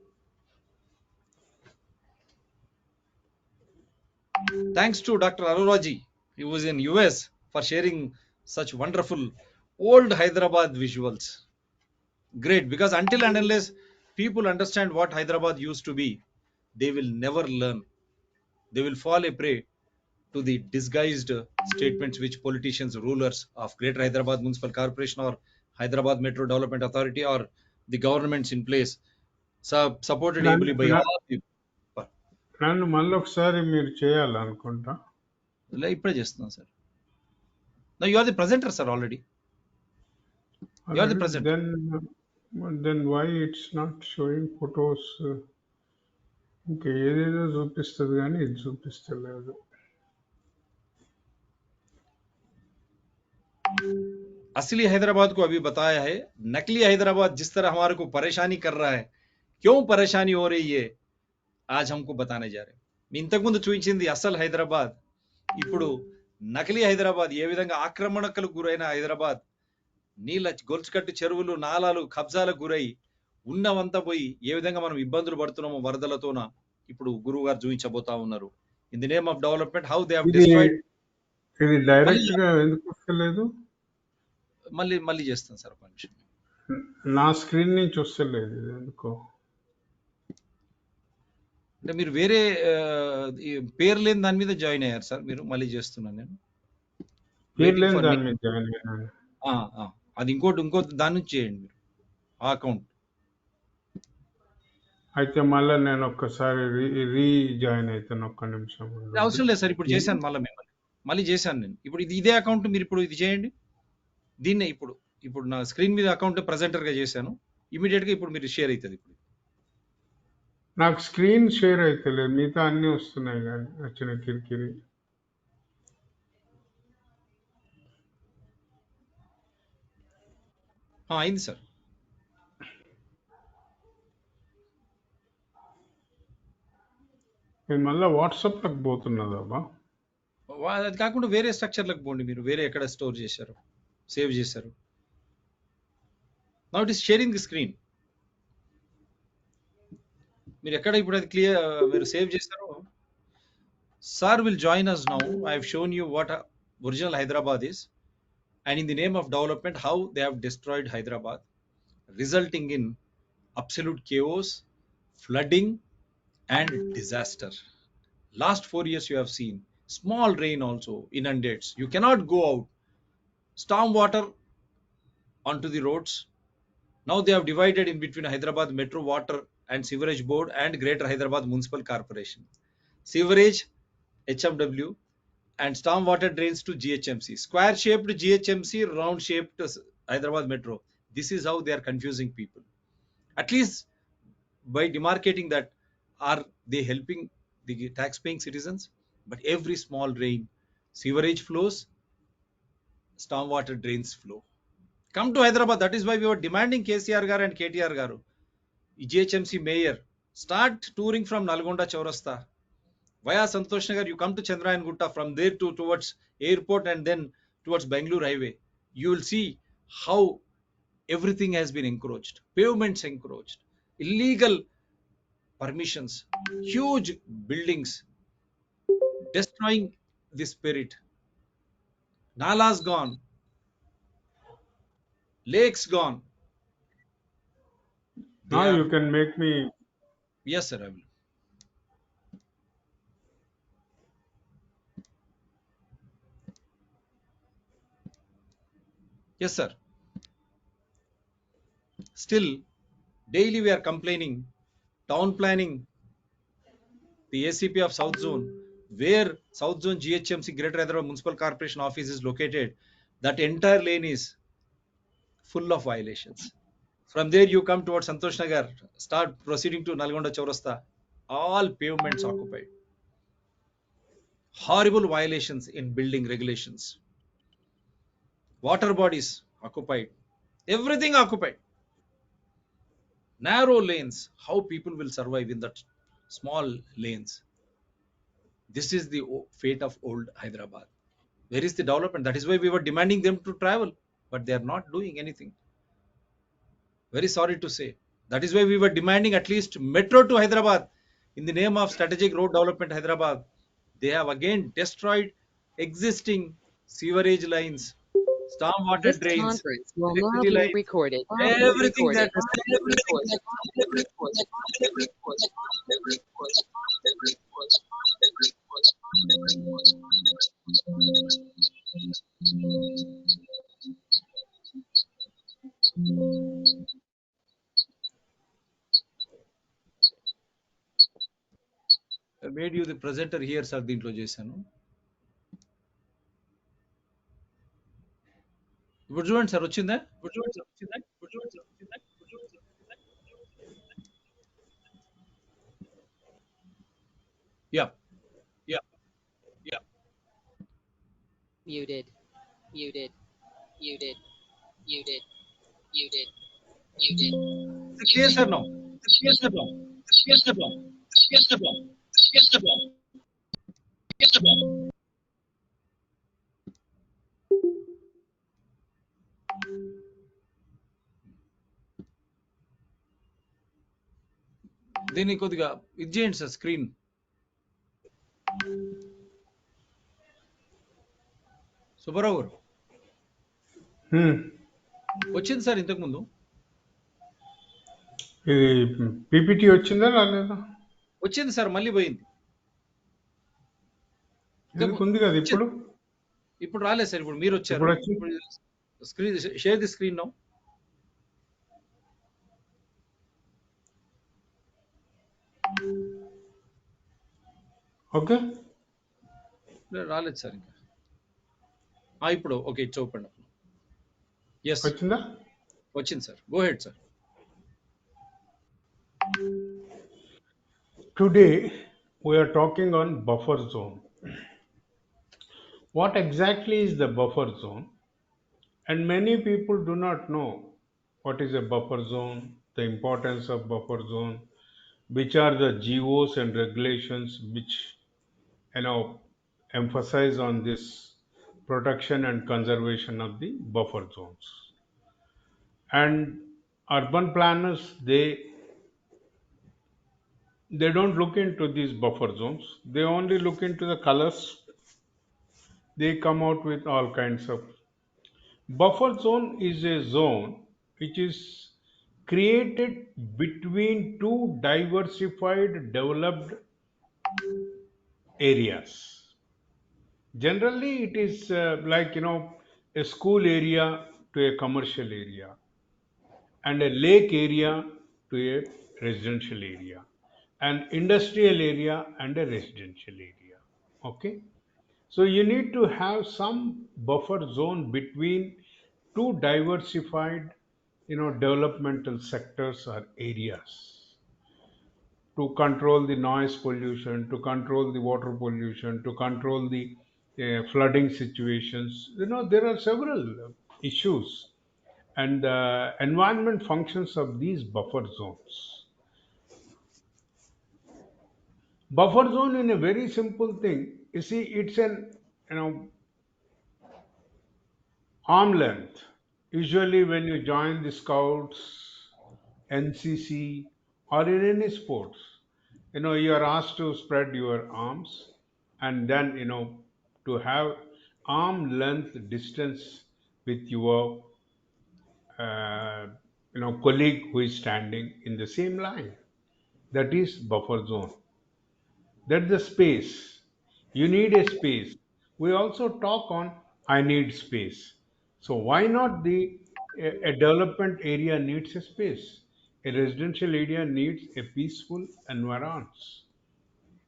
B: Thanks to Dr. Aroraji, he was in US for sharing such wonderful old Hyderabad visuals. Great, because until and unless people understand what Hyderabad used to be, they will never learn. They will fall a prey to the disguised statements which politicians, rulers of Greater Hyderabad Municipal Corporation or Hyderabad Metro Development Authority or the governments in place, supported ably
C: నన్ను
B: by
C: న-
B: all people.
C: నన్ను మళ్ళీ ఒకసారి మీరు చేయాలనుకుంటా.
B: ఇప్పుడే చేస్తున్నాం sir. Now you are the presenter, sir, already. You are the
C: Already,
B: presenter.
C: then why it's not showing photos? ఇంకా ఏదేదో చూపిస్తుంది కానీ ఇది చూపిస్తలేదు.
B: असली हैदराबाद को अभी बताया है, नकली हैदराबाद जिस तरह हमारे को परेशानी कर रहा है, क्यों परेशानी हो रही है, आज हमको बताने जा रहे हैं. ఇంతకు ముందు చూపించింది అసలు హైదరాబాద్, ఇప్పుడు నకిలీ హైదరాబాద్, ఏ విధంగా ఆక్రమణకు గురైన హైదరాబాద్, నీళ్ళ గొలుసుకట్టు చెరువులు, నాలాలు కబ్జాలకు గురై ఉన్నవంతా పోయి ఏ విధంగా మనం ఇబ్బందులు పడుతున్నామో వరదలతోన, ఇప్పుడు గురువు గారు చూపించబోతా ఉన్నారు. In the name of development how they have
C: ఇది
B: డిస్ట్రాయిడ్.
C: ఇది
B: మళ్ళీ
C: డైరెక్ట్ గా ఎందుకు వస్తలేదు?
B: మళ్ళీ మళ్ళీ చేస్తాను సార్ ఒక నిమిషం.
C: నా స్క్రీన్ నుంచి వస్తలేదు ఇది ఎందుకో.
B: అంటే మీరు వేరే ఈ పేరు లేని దాని మీద జాయిన్ అయ్యారు సార్, మీరు మళ్ళీ చేస్తున్నాను నేను.
C: పేరు
B: వెయిటింగ్
C: లేని
B: ఫర్
C: దాని మీద జాయిన్ అయినాను.
B: అది ఇంకో దాని నుంచి చేయండి మీరు ఆ అకౌంట్.
C: అయితే మళ్ళీ నేను ఒక్కసారి జాయిన్ అవుతాను. ఒక్క నిమిషం ఉండండి.
B: అవసరం లేదు సార్, ఇప్పుడు చేశాను మళ్ళీ చేశాను నేను. ఇప్పుడు ఇదే అకౌంట్ మీరు ఇప్పుడు ఇది చేయండి. దీన్నే ఇప్పుడు నా స్క్రీన్ మీద అకౌంట్ ప్రెజెంటర్ గా చేశాను. ఇమీడియట్ గా ఇప్పుడు మీరు షేర్ అవుతుంది. ఇప్పుడు
C: నాకు స్క్రీన్ షేర్ అవుతలేదు, మిగతా అన్ని వస్తున్నాయి కానీ వచ్చిన కిరికిరి.
B: అయింది సార్.
C: నేను మళ్ళీ వాట్సాప్లోకి పోతున్నదబ్బా.
B: అది కాకుండా వేరే స్ట్రక్చర్లకు పోండి, మీరు వేరే ఎక్కడ స్టోర్ చేశారు, సేవ్ చేశారు. Now it is sharing the screen. మీరు ఎక్కడ ఇప్పుడు అది క్లియర్ మీరు సేవ్ చేశారో, sir will join us now. I have shown you what original Hyderabad is, and in the name of development how they have destroyed Hyderabad, resulting in absolute chaos, flooding and disaster. Last 4 years you have seen small rain also inundates, you cannot go out, storm water onto the roads. Now they have divided in between Hyderabad Metro Water and Sewerage Board and Greater Hyderabad Municipal Corporation. Sewerage HMW and storm water drains to GHMC. Square shaped GHMC, round shaped Hyderabad Metro. This is how they are confusing people. At least by demarcating that, are they helping the tax-paying citizens, but every small rain, sewerage flows, stormwater drains flow. Come to Hyderabad. That is why we were demanding KCR garu and KTR garu, GHMC mayor, start touring from Nalgonda Chaurasta via Santosh Nagar. You come to Chandrayan Gutta, from there to towards airport and then towards Bangalore highway. You will see how everything has been encroached, pavements encroached, illegal permissions, huge buildings, destroying the spirit. Nalas gone, lakes gone. They
C: Now you
B: have,
C: can make me.
B: yes, sir, I will. Yes, sir. Still, daily we are complaining, town planning, the ACP of South Zone, where South Zone GHMC Greater Hyderabad Municipal Corporation office is located, that entire lane is full of violations. From there, you come towards Santosh Nagar, start proceeding to Nalgonda Chaurasta, all pavements occupied. Horrible violations in building regulations. Water bodies occupied. Everything occupied. Narrow lanes. How people will survive in that small lanes? This is the fate of old Hyderabad. Where is the development? That is why we were demanding them to travel, but they are not doing anything. Very sorry to say. That is why we were demanding at least metro to Hyderabad in the name of strategic road development Hyderabad. They have again destroyed existing sewerage lines, stormwater
A: This
B: drains,
A: conference will now
B: electricity
A: be
B: lines,
A: recorded.
B: everything that made you the presenter here, sir. దీంట్లో చేశాను. ఇప్పుడు చూడండి sir, వచ్చిందా? Yeah, yeah, yeah.
A: Muted. Muted. Muted. Muted. Muted. Muted.
B: Is it clear, sir, now? Clear, sir, now? Clear, sir, now? Clear, sir, now? Clear, sir, now? Clear, sir, now? దీన్ని కొద్దిగా ఇది చేయండి sir, screen. Subbarao గారు, వచ్చింది sir ఇంతకు ముందు.
C: ఇది PPT వచ్చిందా రాలేదా?
B: వచ్చింది సార్, మళ్ళీ పోయింది.
C: ఎందుకు ఉంది కదా ఇప్పుడు?
B: ఇప్పుడు రాలేదు సార్, ఇప్పుడు మీరు వచ్చారు.
C: ఇప్పుడు వచ్చింది.
B: Screen share the screen now.
C: Okay,
B: రాలేదు సార్ ఇంకా. ఇప్పుడు ఓకే, ఇట్స్ ఓపెన్. ఎస్,
C: వచ్చిందా?
B: వచ్చింది sir. Go head sir.
C: Today we are talking on buffer zone. What exactly is the buffer zone? And many people do not know what is a buffer zone, the importance of buffer zone, which are the GOs and regulations which emphasize on this protection and conservation of the buffer zones. And urban planners, they don't look into these buffer zones. They only look into the colors. They come out with all kinds of. Buffer zone is a zone which is created between two diversified developed areas. Generally it is like a school area to a commercial area, and a lake area to a residential area, an industrial area and a residential area. Okay, so you need to have some buffer zone between two diversified developmental sectors or areas to control the noise pollution, to control the water pollution, to control the flooding situations. There are several issues, and the environment functions of these buffer zones. Buffer zone, in a very simple thing, you see, it's an arm length. Usually, when you join the scouts, NCC, or in any sports, you are asked to spread your arms, and then to have arm length distance with your uh, colleague who is standing in the same line. That is buffer zone. That's the space. You need a space. We also talk on I need space. So why not a development area needs a space? A residential area needs a peaceful environment.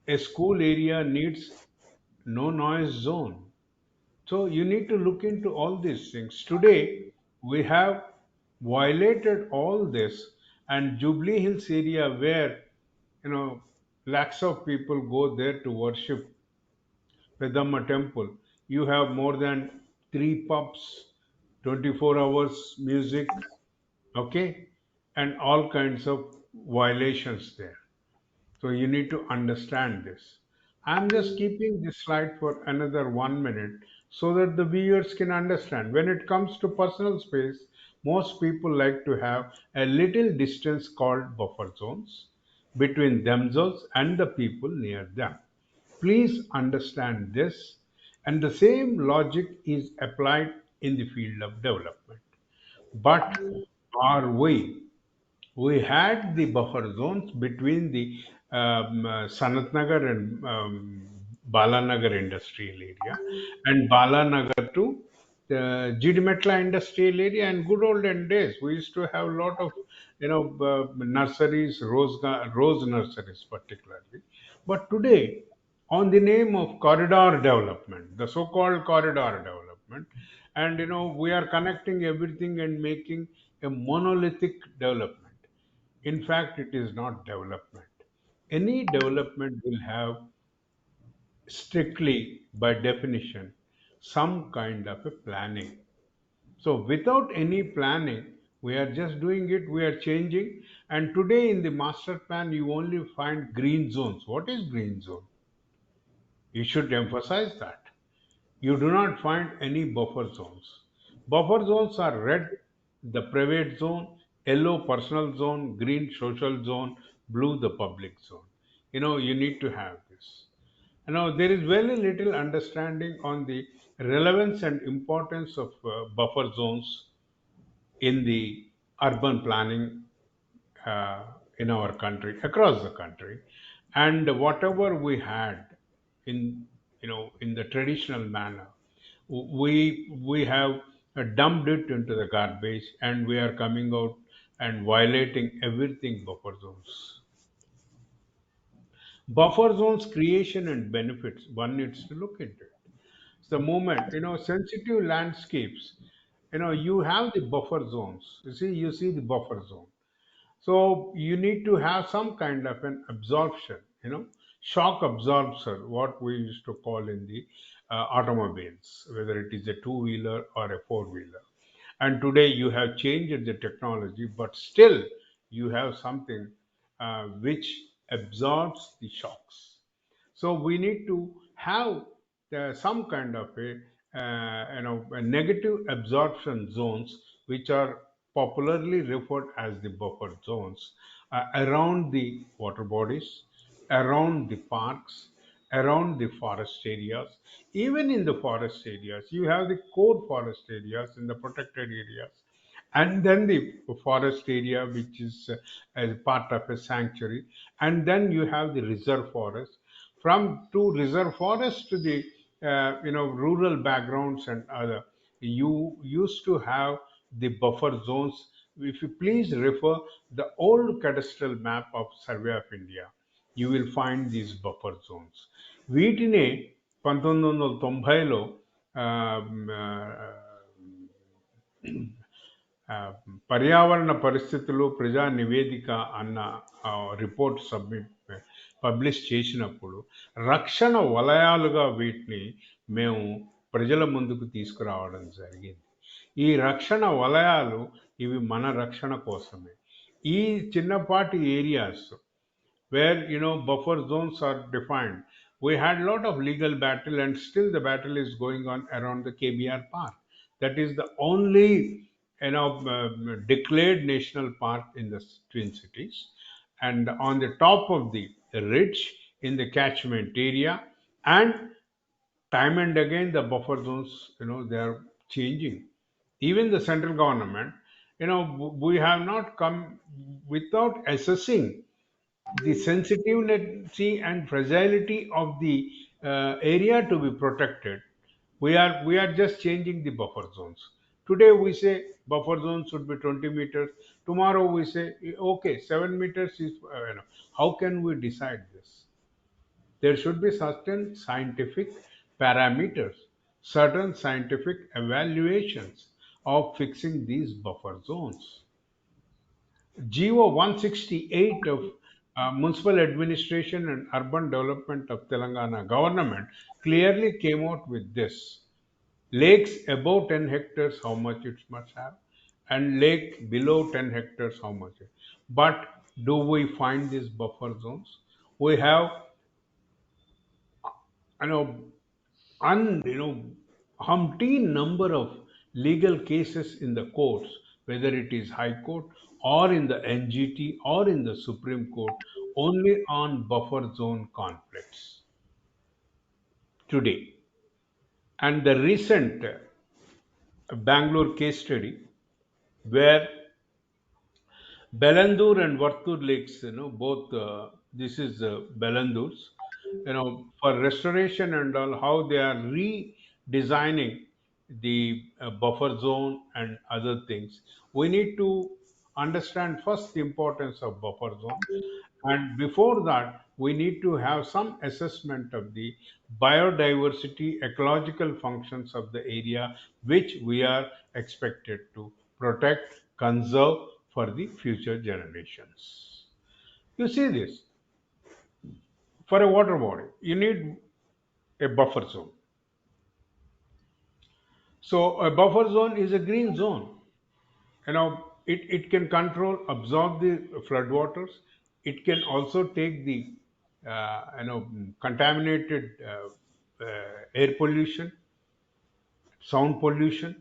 C: A school area needs no noise zone. So you need to look into all these things. Today we have violated all this, and Jubilee Hills area where you know lakhs of people go there to worship Pedamma temple. You have more than three pubs, 24 hours music, okay, and all kinds of violations there. So you need to understand this. I'm just keeping this slide for another 1 minute so that the viewers can understand. When it comes to personal space, most people like to have a little distance called buffer zones between themselves and the people near them. Please understand this, and the same logic is applied in the field of development. But are we had the buffer zones between the Sanat Nagar and Balanagar industrial area, and Balanagar to the Jidmetla industrial area. And good olden days, we used to have a lot of nurseries, rose nurseries particularly. But today, on the name of corridor development, the so-called corridor development, and we are connecting everything and making a monolithic development. In fact, it is not development. Any development will have, strictly by definition, some kind of a planning. So without any planning, we are just doing it, we are changing. And today in the master plan, you only find green zones. What is green zone? You should emphasize that. You do not find any buffer zones. Buffer zones are red, the private zone, yellow, personal zone, green, social zone, blue, the public zone. You need to have this. There is very little understanding on the relevance and importance of buffer zones in the urban planning in our country, across the country, and whatever we had in in the traditional manner, we have dumped it into the garbage, and we are coming out and violating everything buffer zones. Buffer zones creation and benefits, one needs to look into it. The moment sensitive landscapes, you have the buffer zones. You see the buffer zone. So you need to have some kind of an absorption, shock absorber, what we used to call in the automobiles, whether it is a two-wheeler or a four-wheeler. And today you have changed the technology, but still you have something which absorbs the shocks. So we need to have some kind of a negative absorption zones, which are popularly referred as the buffer zones, around the water bodies, around the parks, around the forest areas. Even in the forest areas, you have the core forest areas in the protected areas, and then the forest area, which is as part of a sanctuary, and then you have the reserve forest. From to reserve forest to the rural backgrounds and other, you used to have the buffer zones. If you please refer the old cadastral map of Survey of India, you will find these buffer zones. వీటినే 1990లో ఆ, పర్యావరణ పరిస్థితులు ప్రజా నివేదిక అన్న report submit publish చేసినప్పుడు రక్షణ వలయాలుగా వీటిని మేము ప్రజల ముందుకు తీసుకురావడం జరిగింది. ఈ రక్షణ వలయాలు ఇవి మన రక్షణ కోసమే. ఈ చిన్నపాటి areas where buffer zones are defined. We had a lot of legal battle, and still the battle is going on around the KBR Park. That is the only declared national park in the Twin Cities, and on the top of the ridge in the catchment area. And time and again the buffer zones, they are changing. Even the central government, we have not come without assessing the sensitivity and fragility of the area to be protected. We are just changing the buffer zones. Today we say buffer zone should be 20 meters. Tomorrow we say okay, 7 meters is how can we decide this? There should be certain scientific parameters, certain scientific evaluations of fixing these buffer zones. GO 168 of Municipal Administration and Urban Development of Telangana government clearly came out with this. Lakes above 10 hectares, how much it must have, and lake below 10 hectares, how much. But do we find these buffer zones? We have, you know, umpteen number of legal cases in the courts, whether it is High Court or in the NGT or in the Supreme Court, only on buffer zone conflicts today. And the recent Bangalore case study, where Belandur and Vartur lakes, both this is Belandur's, for restoration and all, how they are redesigning the buffer zone and other things. We need to understand first the importance of buffer zone, and before that, we need to have some assessment of the biodiversity, ecological functions of the area which we are expected to protect, conserve for the future generations. You see this, for a water body, you need a buffer zone. So a buffer zone is a green zone. It can control, absorb the floodwaters. It can also take the contaminated air pollution, sound pollution.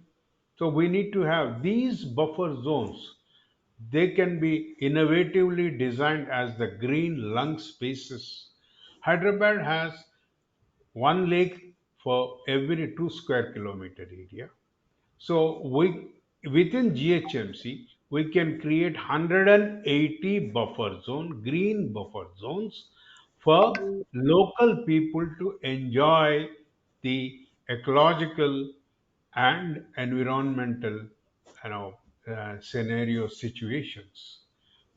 C: So we need to have these buffer zones. They can be innovatively designed as the green lung spaces. Hyderabad has one lake for every 2 square kilometer area. So within GHMC, we can create 180 green buffer zones for local people to enjoy the ecological and environmental, scenario situations.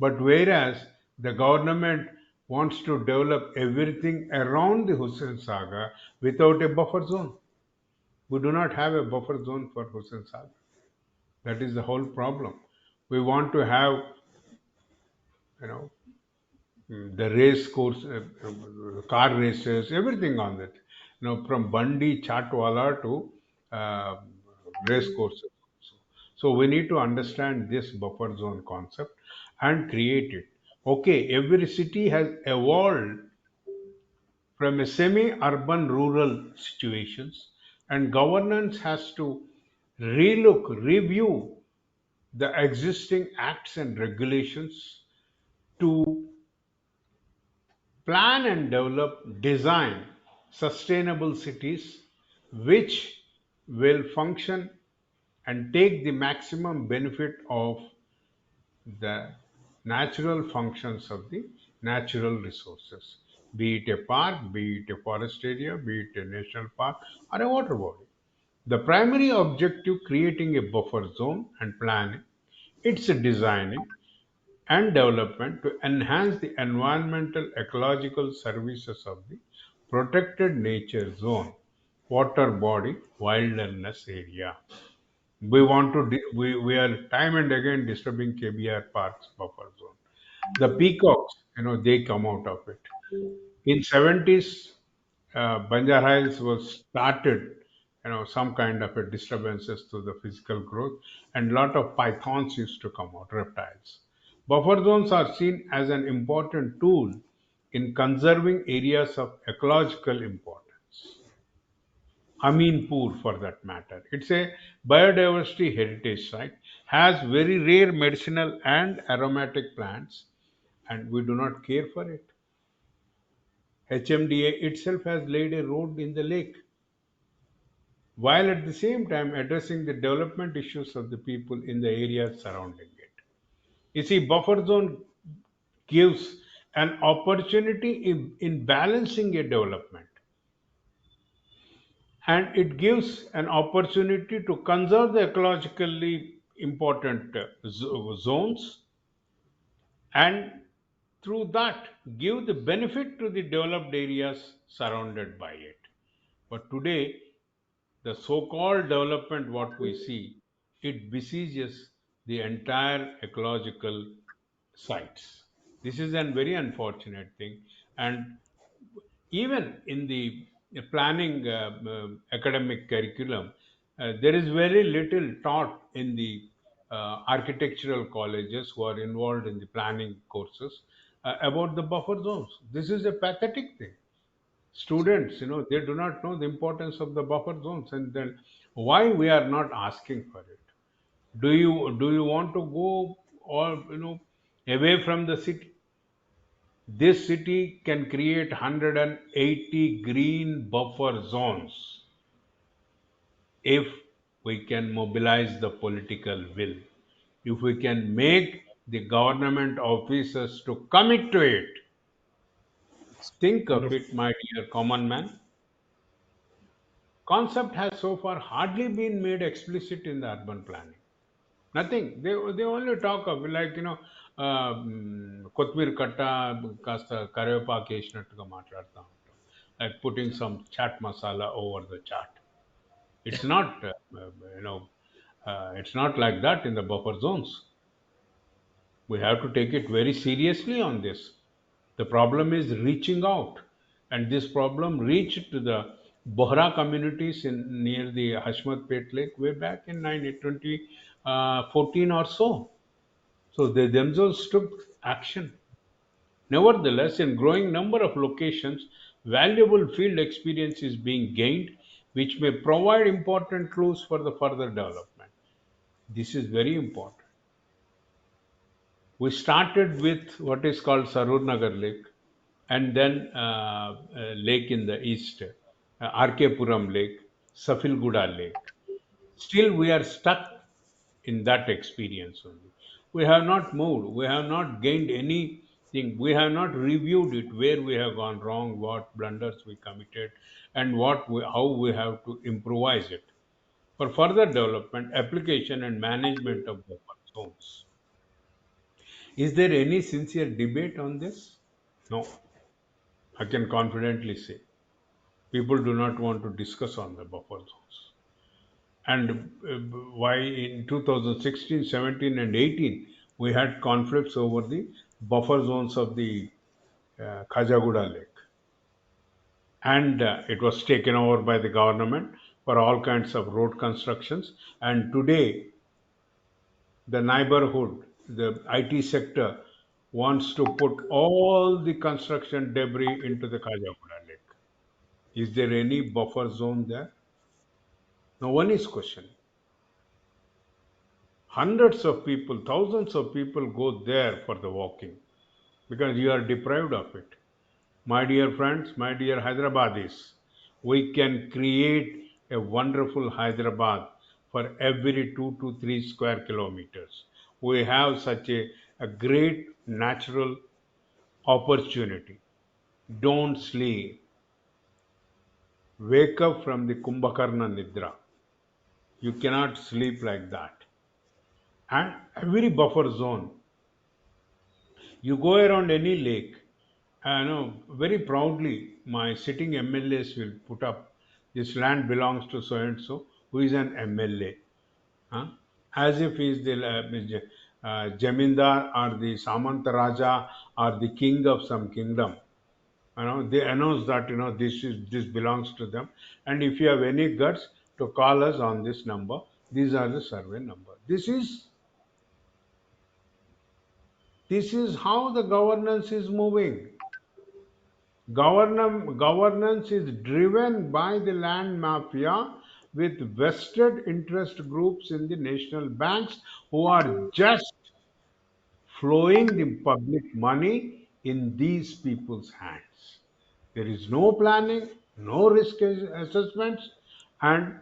C: But whereas the government wants to develop everything around the Hussain Saga without a buffer zone. We do not have a buffer zone for Hussain Sagar. That is the whole problem. We want to have, you know, the race course, car races, everything on that. From Bandi, Chatwala to uh, race courses. So we need to understand this buffer zone concept and create it. Okay, every city has evolved from a semi-urban rural situations, and governance has to review the existing acts and regulations to plan and develop, design sustainable cities which will function and take the maximum benefit of the natural functions of the natural resources, be it a park, be it a forest area, be it a national park or a water body. The primary objective creating a buffer zone and planning, it's designing and development to enhance the environmental ecological services of the protected nature zone, water body, wilderness area. We are time and again disturbing KBR Park's buffer zone. The peacocks, they come out of it. In 70s, Banjar Hills was started, some kind of a disturbances to the physical growth, and lot of pythons used to come out, reptiles. Buffer zones are seen as an important tool in conserving areas of ecological importance. Aminpur, for that matter. It's a biodiversity heritage site, has very rare medicinal and aromatic plants, and we do not care for it. HMDA itself has laid a road in the lake, while at the same time addressing the development issues of the people in the areas surrounding it. You see, buffer zone gives an opportunity in balancing a development, and it gives an opportunity to conserve the ecologically important zones, and through that give the benefit to the developed areas surrounded by it. But today, the so-called development what we see, it besieges the entire ecological sites. This is a very unfortunate thing, and even in the planning academic curriculum, there is very little taught in the architectural colleges who are involved in the planning courses about the buffer zones. This is a pathetic thing. Students, they do not know the importance of the buffer zones, and then why we are not asking for it. Do you want to go, or away from the city? This city can create 180 green buffer zones if we can mobilize the political will, if we can make the government officers to commit to it. Think of
B: Wonderful.
C: it, my dear common man. Concept has so far hardly been made explicit in the urban planning. Nothing. They only talk of, like, కొత్తిమీర కట్ట కాస్త కరివేపాకు వేసినట్టుగా మాట్లాడుతూ ఉంటాం, like putting some chat masala over the chat. It's not, it's not like that in the buffer zones. We have to take it very seriously on this. The problem is reaching out, and this problem reached to the Bohra communities in near the Hashmatpet Lake way back in 2014 or so. So they themselves took action. Nevertheless, in growing number of locations, valuable field experience is being gained, which may provide important clues for the further development. This is very important. We started with what is called Sarur Nagar Lake, and then lake in the east, RK Puram Lake, Safilguda Lake. Still, we are stuck in that experience only. We have not moved. We have not gained anything. We have not reviewed it, where we have gone wrong, what blunders we committed, and how we have to improvise it for further development, application, and management of buffer zones. Is there any sincere debate on this? No, I can confidently say people do not want to discuss on the buffer zones. And why in 2016, 17, and 18 we had conflicts over the buffer zones of the Khajaguda Lake, and it was taken over by the government for all kinds of road constructions. And today, the neighborhood, the IT sector, wants to put all the construction debris into the Khajaguda Lake. Is there any buffer zone there? No one is questioning. Hundreds of people, thousands of people go there for the walking because you are deprived of it. My dear friends, my dear Hyderabadis, we can create a wonderful Hyderabad for every 2 to 3 square kilometers. We have such a great natural opportunity. Don't sleep. Wake up from the Kumbhakarna Nidra. You cannot sleep like that. And every buffer zone, you go around any lake, I know very proudly my sitting MLAs will put up, this land belongs to so and so, who is an MLA. Huh? As if he is the Jamindar or the Samanta Raja or the king of some kingdom. They announce that this belongs to them, and if you have any guts to call us on this number, these are the survey number. This is how the governance is moving. Governance is driven by the land mafia with vested interest groups in the national banks who are just flowing the public money in these people's hands. There is no planning, no risk assessments, and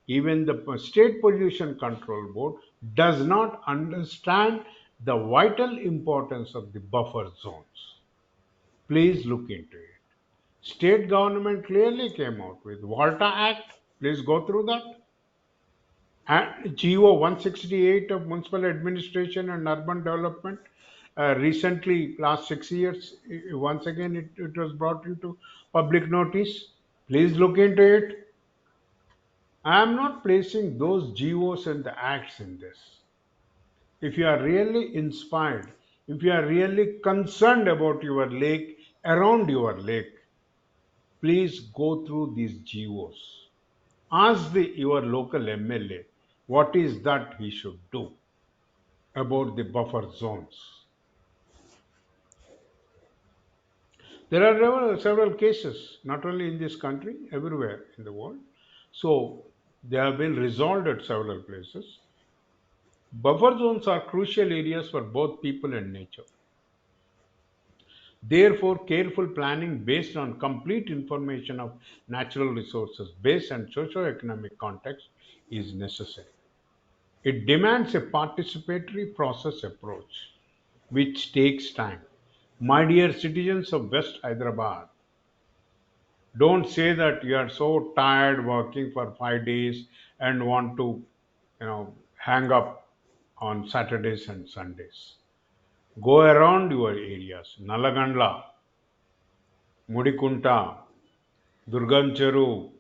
C: even the State Pollution Control Board does not understand the vital importance of the buffer zones. Please look into it. State government clearly came out with Volta Act. Please go through that. And GO 168 of Municipal Administration and Urban Development. Recently, last 6 years, once again it was brought into public notice. Please look into it. I am not placing those GOs and the acts in this. If you are really inspired, if you are really concerned about your lake, around your lake, please go through these GOs. Ask your local MLA what is that he should do about the buffer zones. There are several cases, not only in this country, everywhere in the world. So they have been resolved at several places. Buffer zones are crucial areas for both people and nature. Therefore, careful planning based on complete information of natural resources, base and socio-economic context is necessary. It demands a participatory process approach, which takes time. My dear citizens of West Hyderabad, don't say that you are so tired working for 5 days and want to, hang up on Saturdays and Sundays. Go around your areas, Nalagandla, Mudikunta, Durgancheru,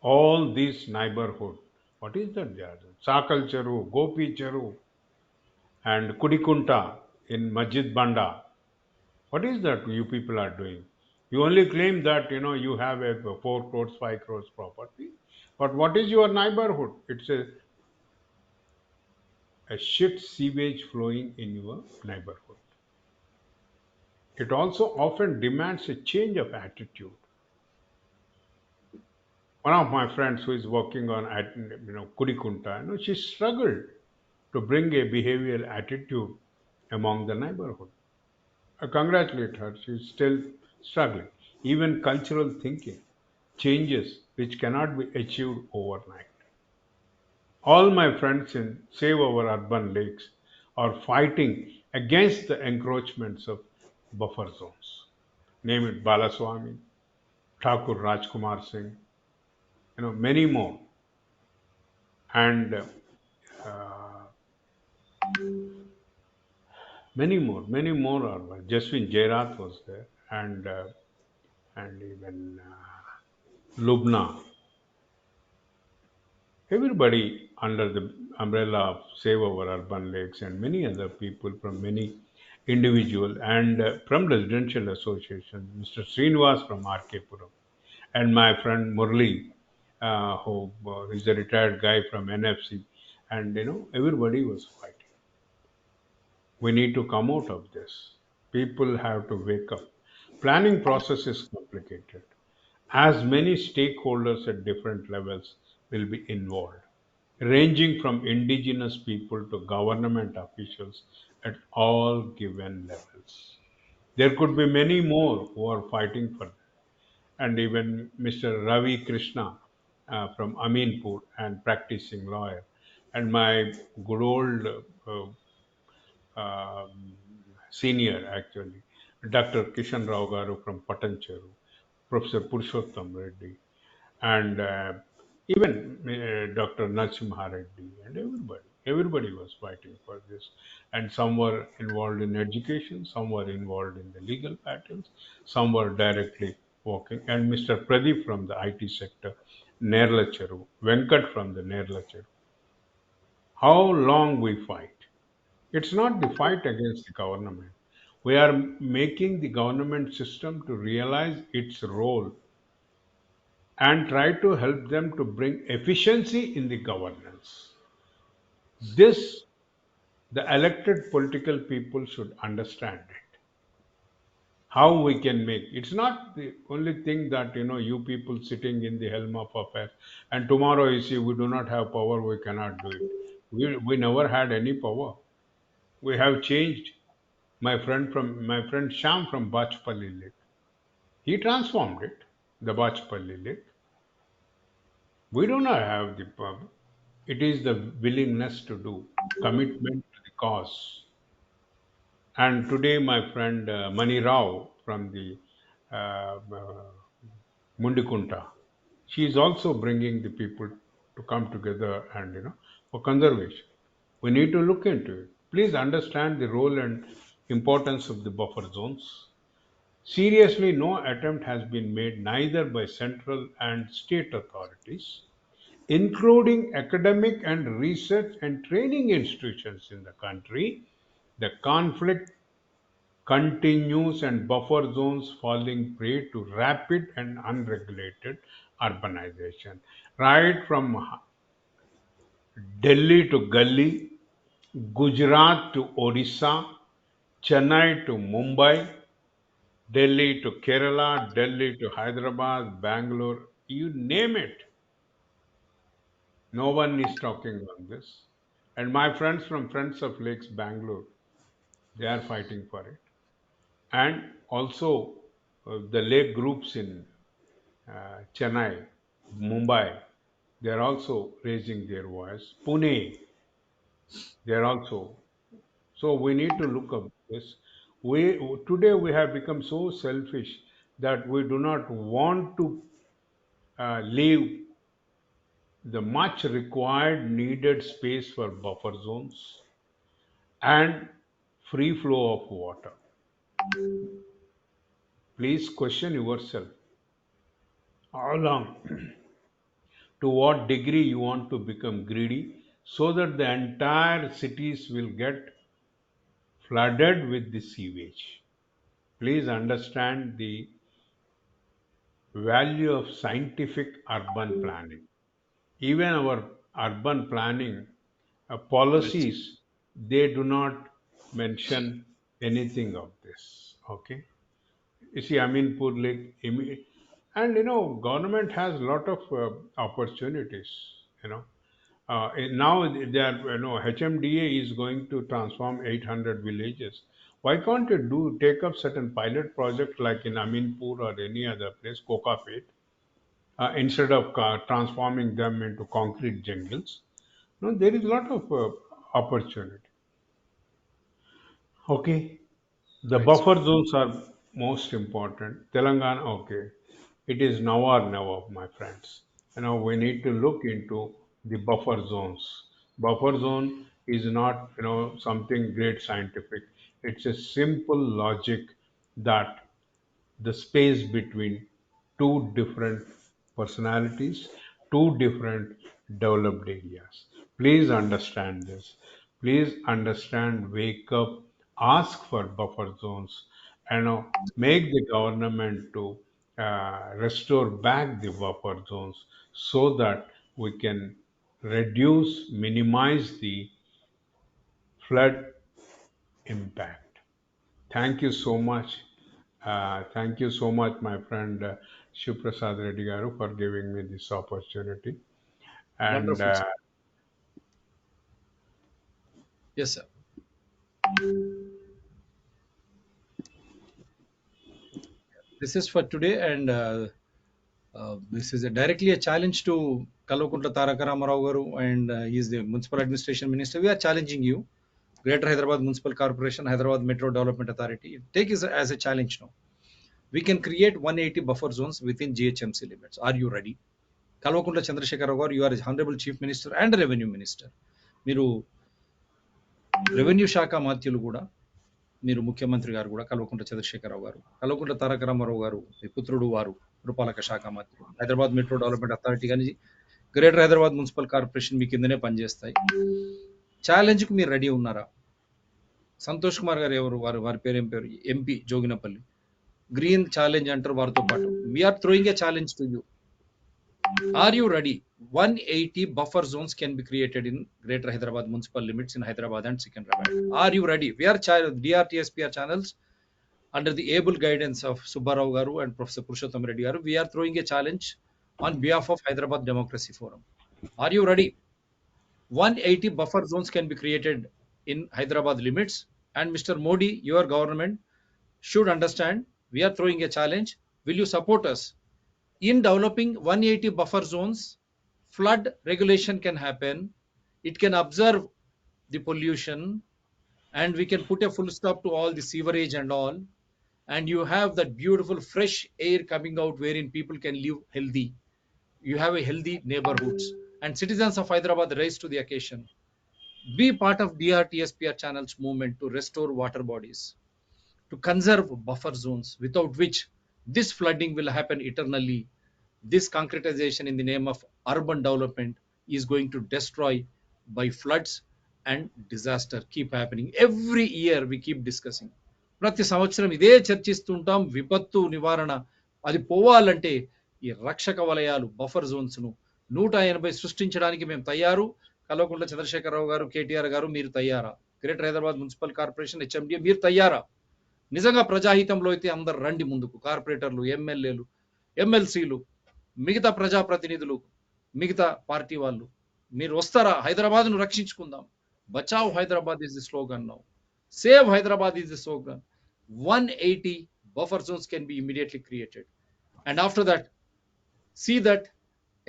C: all these neighborhood. What is that there? Sakal Cheru, Gopi Cheru, and Kudikunta in Majid Banda. What is that you people are doing? You only claim that you have a 4 crores, 5 crores property, but what is your neighborhood? It's a shit sewage flowing in your neighborhood. It also often demands a change of attitude. One of my friends who is working on at Kudikunta, she struggled to bring a behavioral attitude among the neighborhood. I congratulate her. She's still struggling. Even cultural thinking changes which cannot be achieved overnight. All my friends in Save Our Urban Lakes are fighting against the encroachments of buffer zones. Name it Balaswamy, Thakur Rajkumar Singh, many more. And many more are. Jaswin Jairat was there, and even Lubna. Everybody under the umbrella of Save Our Urban Lakes and many other people from many individual and from residential association, Mr. Srinivas from RK Puram, and my friend Murli, who is a retired guy from NFC, and everybody was fighting. We need to come out of this. People have to wake up. Planning process is complicated. As many stakeholders at different levels will be involved, ranging from indigenous people to government officials at all given levels. There could be many more who are fighting for that. And even Mr. Ravi Krishna from Aminpur and practicing lawyer, and my good old um, senior actually, Dr. Kishan Rao Garu from Patancheru, Professor Purushottam Reddy, and even Dr. Narasimha Reddy, and everybody. Everybody was fighting for this, and some were involved in education, some were involved in the legal patterns, some were directly working, and Mr. Pradeep from the IT sector, Nerlacheru, Venkat from the Nerlacheru. How long we fight? It's not the fight against the government. We are making the government system to realize its role and try to help them to bring efficiency in the governance. This, the elected political people should understand it. How we can make it's not the only thing that you people sitting in the helm of affairs, and tomorrow you see we do not have power, we cannot do it. We never had any power. We have changed. My friend Sham from Bachpalli Lake, he transformed it, the Bachpalli Lake. We do not have the power. It is the willingness to do, commitment to the cause. And today, my friend Mani Rao from the Mundikunta, she is also bringing the people to come together and for conservation. We need to look into it. Please understand the role and importance of the buffer zones. Seriously, no attempt has been made neither by central and state authorities, including academic and research and training institutions in the country. The conflict continues and buffer zones falling prey to rapid and unregulated urbanization. Right from Delhi to Gully, Gujarat to Odisha, Chennai to Mumbai, Delhi to Kerala, Delhi to Hyderabad, Bangalore, you name it. No one is talking on this. And my friends from Friends of Lakes, Bangalore, they are fighting for it. And also the lake groups in Chennai, Mumbai, they are also raising their voice. Pune, they are also. So we need to look up this. We today we have become so selfish that we do not want to leave the much required needed space for buffer zones and free flow of water. Please question yourself how long, to what degree you want to become greedy so that the entire cities will get flooded with the sewage. Please understand the value of scientific urban planning. Even our urban planning
B: Yes.
C: policies, they do not mention anything of this. Okay. You see, Aminpur Lake, and government has a lot of opportunities. You know, now they are, HMDA is going to transform 800 villages. Why can't you take up certain pilot project like in Aminpur or any other place, Kokapet, instead of transforming them into concrete jungles? No, there is a lot of opportunity. Okay. The
B: Right, sir.
C: buffer zones are most important. Telangana, okay. It is now or never, my friends. We need to look into the buffer zones. Buffer zone is not, something great scientific. It's a simple logic that the space between two different personalities, two different developed areas. Please understand this. Please understand, wake up, ask for buffer zones, make the government to restore back the buffer zones so that we can reduce, minimize the flood impact. Thank you so much. Thank you so much, my friend Shiv Prasad Reddy Garu, for giving me this opportunity. And
B: Wonderful, sir. Yes, sir. This is for today, and this is directly a challenge to Kalvakuntla Taraka Ramarao Garu, and he is the Municipal Administration Minister. We are challenging you, Greater Hyderabad Municipal Corporation, Hyderabad Metro Development Authority. Take it as a challenge now. We can create 180 buffer zones within GHMC limits. Are you ready? Kalvakuntla Chandrasekhar Garu, you are a Honorable Chief Minister and a Revenue Minister. మీరు revenue శాఖ మాత్యులు కూడా, మీరు ముఖ్యమంత్రి గారు కూడా కల్వకుంట్ల చంద్రశేఖరరావు గారు, కల్వకుంట్ల తారక రామారావు గారు మీ పుత్రుడు, వారు పురపాలక శాఖ మంత్రులు, హైదరాబాద్ మెట్రో డెవలప్మెంట్ అథారిటీ కానీ గ్రేటర్ హైదరాబాద్ మున్సిపల్ కార్పొరేషన్ మీ కిందనే పనిచేస్తాయి. ఛాలెంజ్కు మీరు రెడీ ఉన్నారా? సంతోష్ కుమార్ గారు ఎవరు, వారి పేరు ఏం పేరు, ఎంపీ జోగినపల్లి, గ్రీన్ ఛాలెంజ్ అంటారు వారితో పాటు. We're throwing a challenge to you. Are you ready? 180 buffer zones can be created in Greater Hyderabad municipal limits in Hyderabad and Secunderabad. Are you ready? We are DRTSPR channels under the able guidance of SUBBA Garu and Professor Purushottam Reddy Garu. We are throwing a challenge on behalf of Hyderabad Democracy Forum. Are you ready? 180 buffer zones can be created in Hyderabad limits, and Mr. Modi, your government should understand we are throwing a challenge. Will you support us? In developing 180 buffer zones, flood regulation can happen. It can observe the pollution, and we can put a full stop to all the sewerage and all. And you have that beautiful fresh air coming out wherein people can live healthy. You have a healthy neighborhoods, and citizens of Hyderabad rise to the occasion. Be part of DRTSPR channel's movement to restore water bodies, to conserve buffer zones, without which this flooding will happen eternally. This concretization in the name of urban development is going to destroy by floods and disaster keep happening. Every year we keep discussing. ప్రతి సంవత్సరం ఇదే చర్చిస్తుంటాం. విపత్తు నివారణ అది పోవాలంటే ఈ రక్షక వలయాలు buffer zones ను 180 సృష్టించడానికి మేము తయారు. కల్వకుంట్ల చంద్రశేఖరరావు గారు, కేటీఆర్ గారు, మీరు తయారా? Greater Hyderabad municipal corporation HMDA మీరు తయారా? నిజంగా ప్రజాహితంలో అయితే అందరు రండి ముందుకు. కార్పొరేటర్లు, ఎమ్మెల్యేలు, ఎమ్మెల్సీలు, మిగతా ప్రజాప్రతినిధులు, మిగతా పార్టీ వాళ్ళు మీరు వస్తారా? హైదరాబాద్ ను రక్షించుకుందాం. బచావ్ Hyderabad is the slogan now. Save Hyderabad is the slogan. 180 buffer zones can be immediately created, and after that see that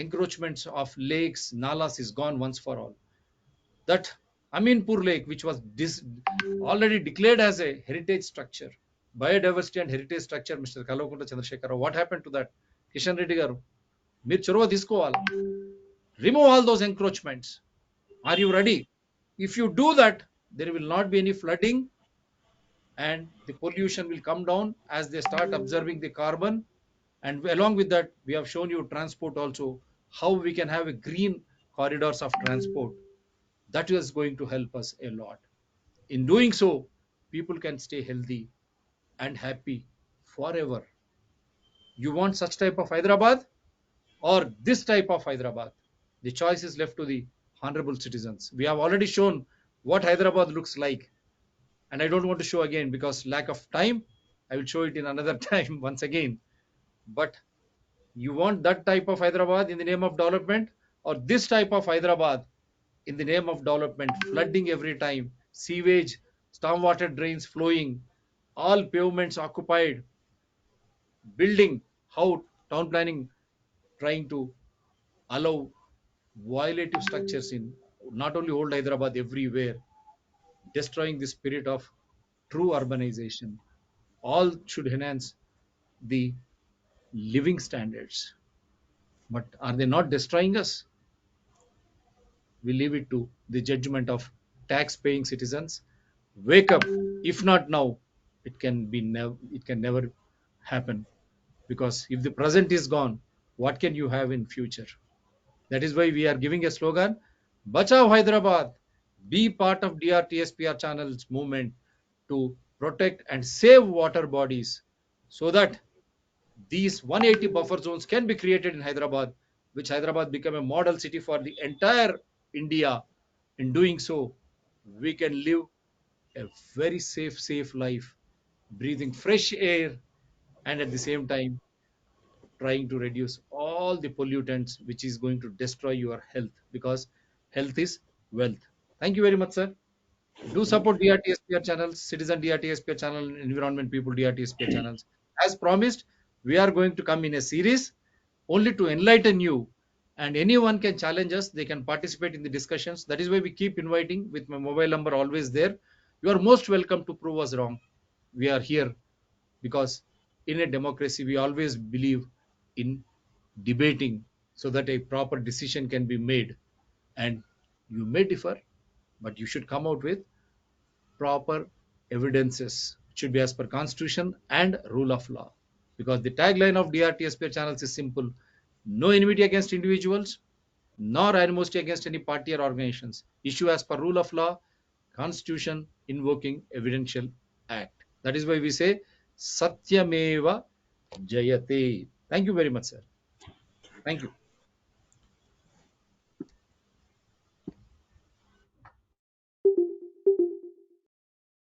B: encroachments of lakes, nalas is gone once for all. That Aminpur Lake, which was already declared as a heritage structure, biodiversity and heritage structure, Mr. Kalvakunta Chandrasekhara, what happened to that? Kishan Reddy garu, మీరు చొరవ తీసుకోవాలి. Remove all those encroachments. Are you ready? If you do that, there will not be any flooding, and the pollution will come down as they start observing the carbon. And along with that, we have shown you transport also, how we can have a green corridors of transport. That is going to help us a lot. In doing so, people can stay healthy and happy forever. You want such type of Hyderabad or this type of Hyderabad? The choice is left to the honorable citizens. We have already shown what Hyderabad looks like, and I don't want to show again because lack of time. I will show it in another time once again. But you want that type of Hyderabad in the name of development, or this type of Hyderabad in the name of development, flooding every time, sewage, stormwater drains flowing, all pavements occupied, building, how town planning trying to allow violative structures in not only old Hyderabad, everywhere, destroying the spirit of true urbanization. All should enhance the living standards. But are they not destroying us? We leave it to the judgment of tax-paying citizens. Wake up! If not now, it can never happen. Because if the present is gone, what can you have in future? That is why we are giving a slogan, Bachav Hyderabad. Be part of DRTSPR channel's movement to protect and save water bodies, so that these 180 buffer zones can be created in Hyderabad, which Hyderabad become a model city for the entire India. In doing so, we can live a very safe life, breathing fresh air, and at the same time trying to reduce all the pollutants which is going to destroy your health, because health is wealth. Thank you very much, sir. Do support DRTSPR channels, Citizen DRTSPR channel, Environment People DRTSPR channels. As promised, we are going to come in a series only to enlighten you, and anyone can challenge us. They can participate in the discussions. That is why we keep inviting, with my mobile number always there. You are most welcome to prove us wrong. We are here because in a democracy, we always believe in debating so that a proper decision can be made. And you may differ, but you should come out with proper evidences. It should be as per constitution and rule of law. Because the tagline of DRTSPR channels is simple: no enmity against individuals, nor animosity against any party or organizations. Issue as per rule of law, constitution, invoking evidential act. That is why we say Satyameva Jayate. Thank you very much, sir. Thank you.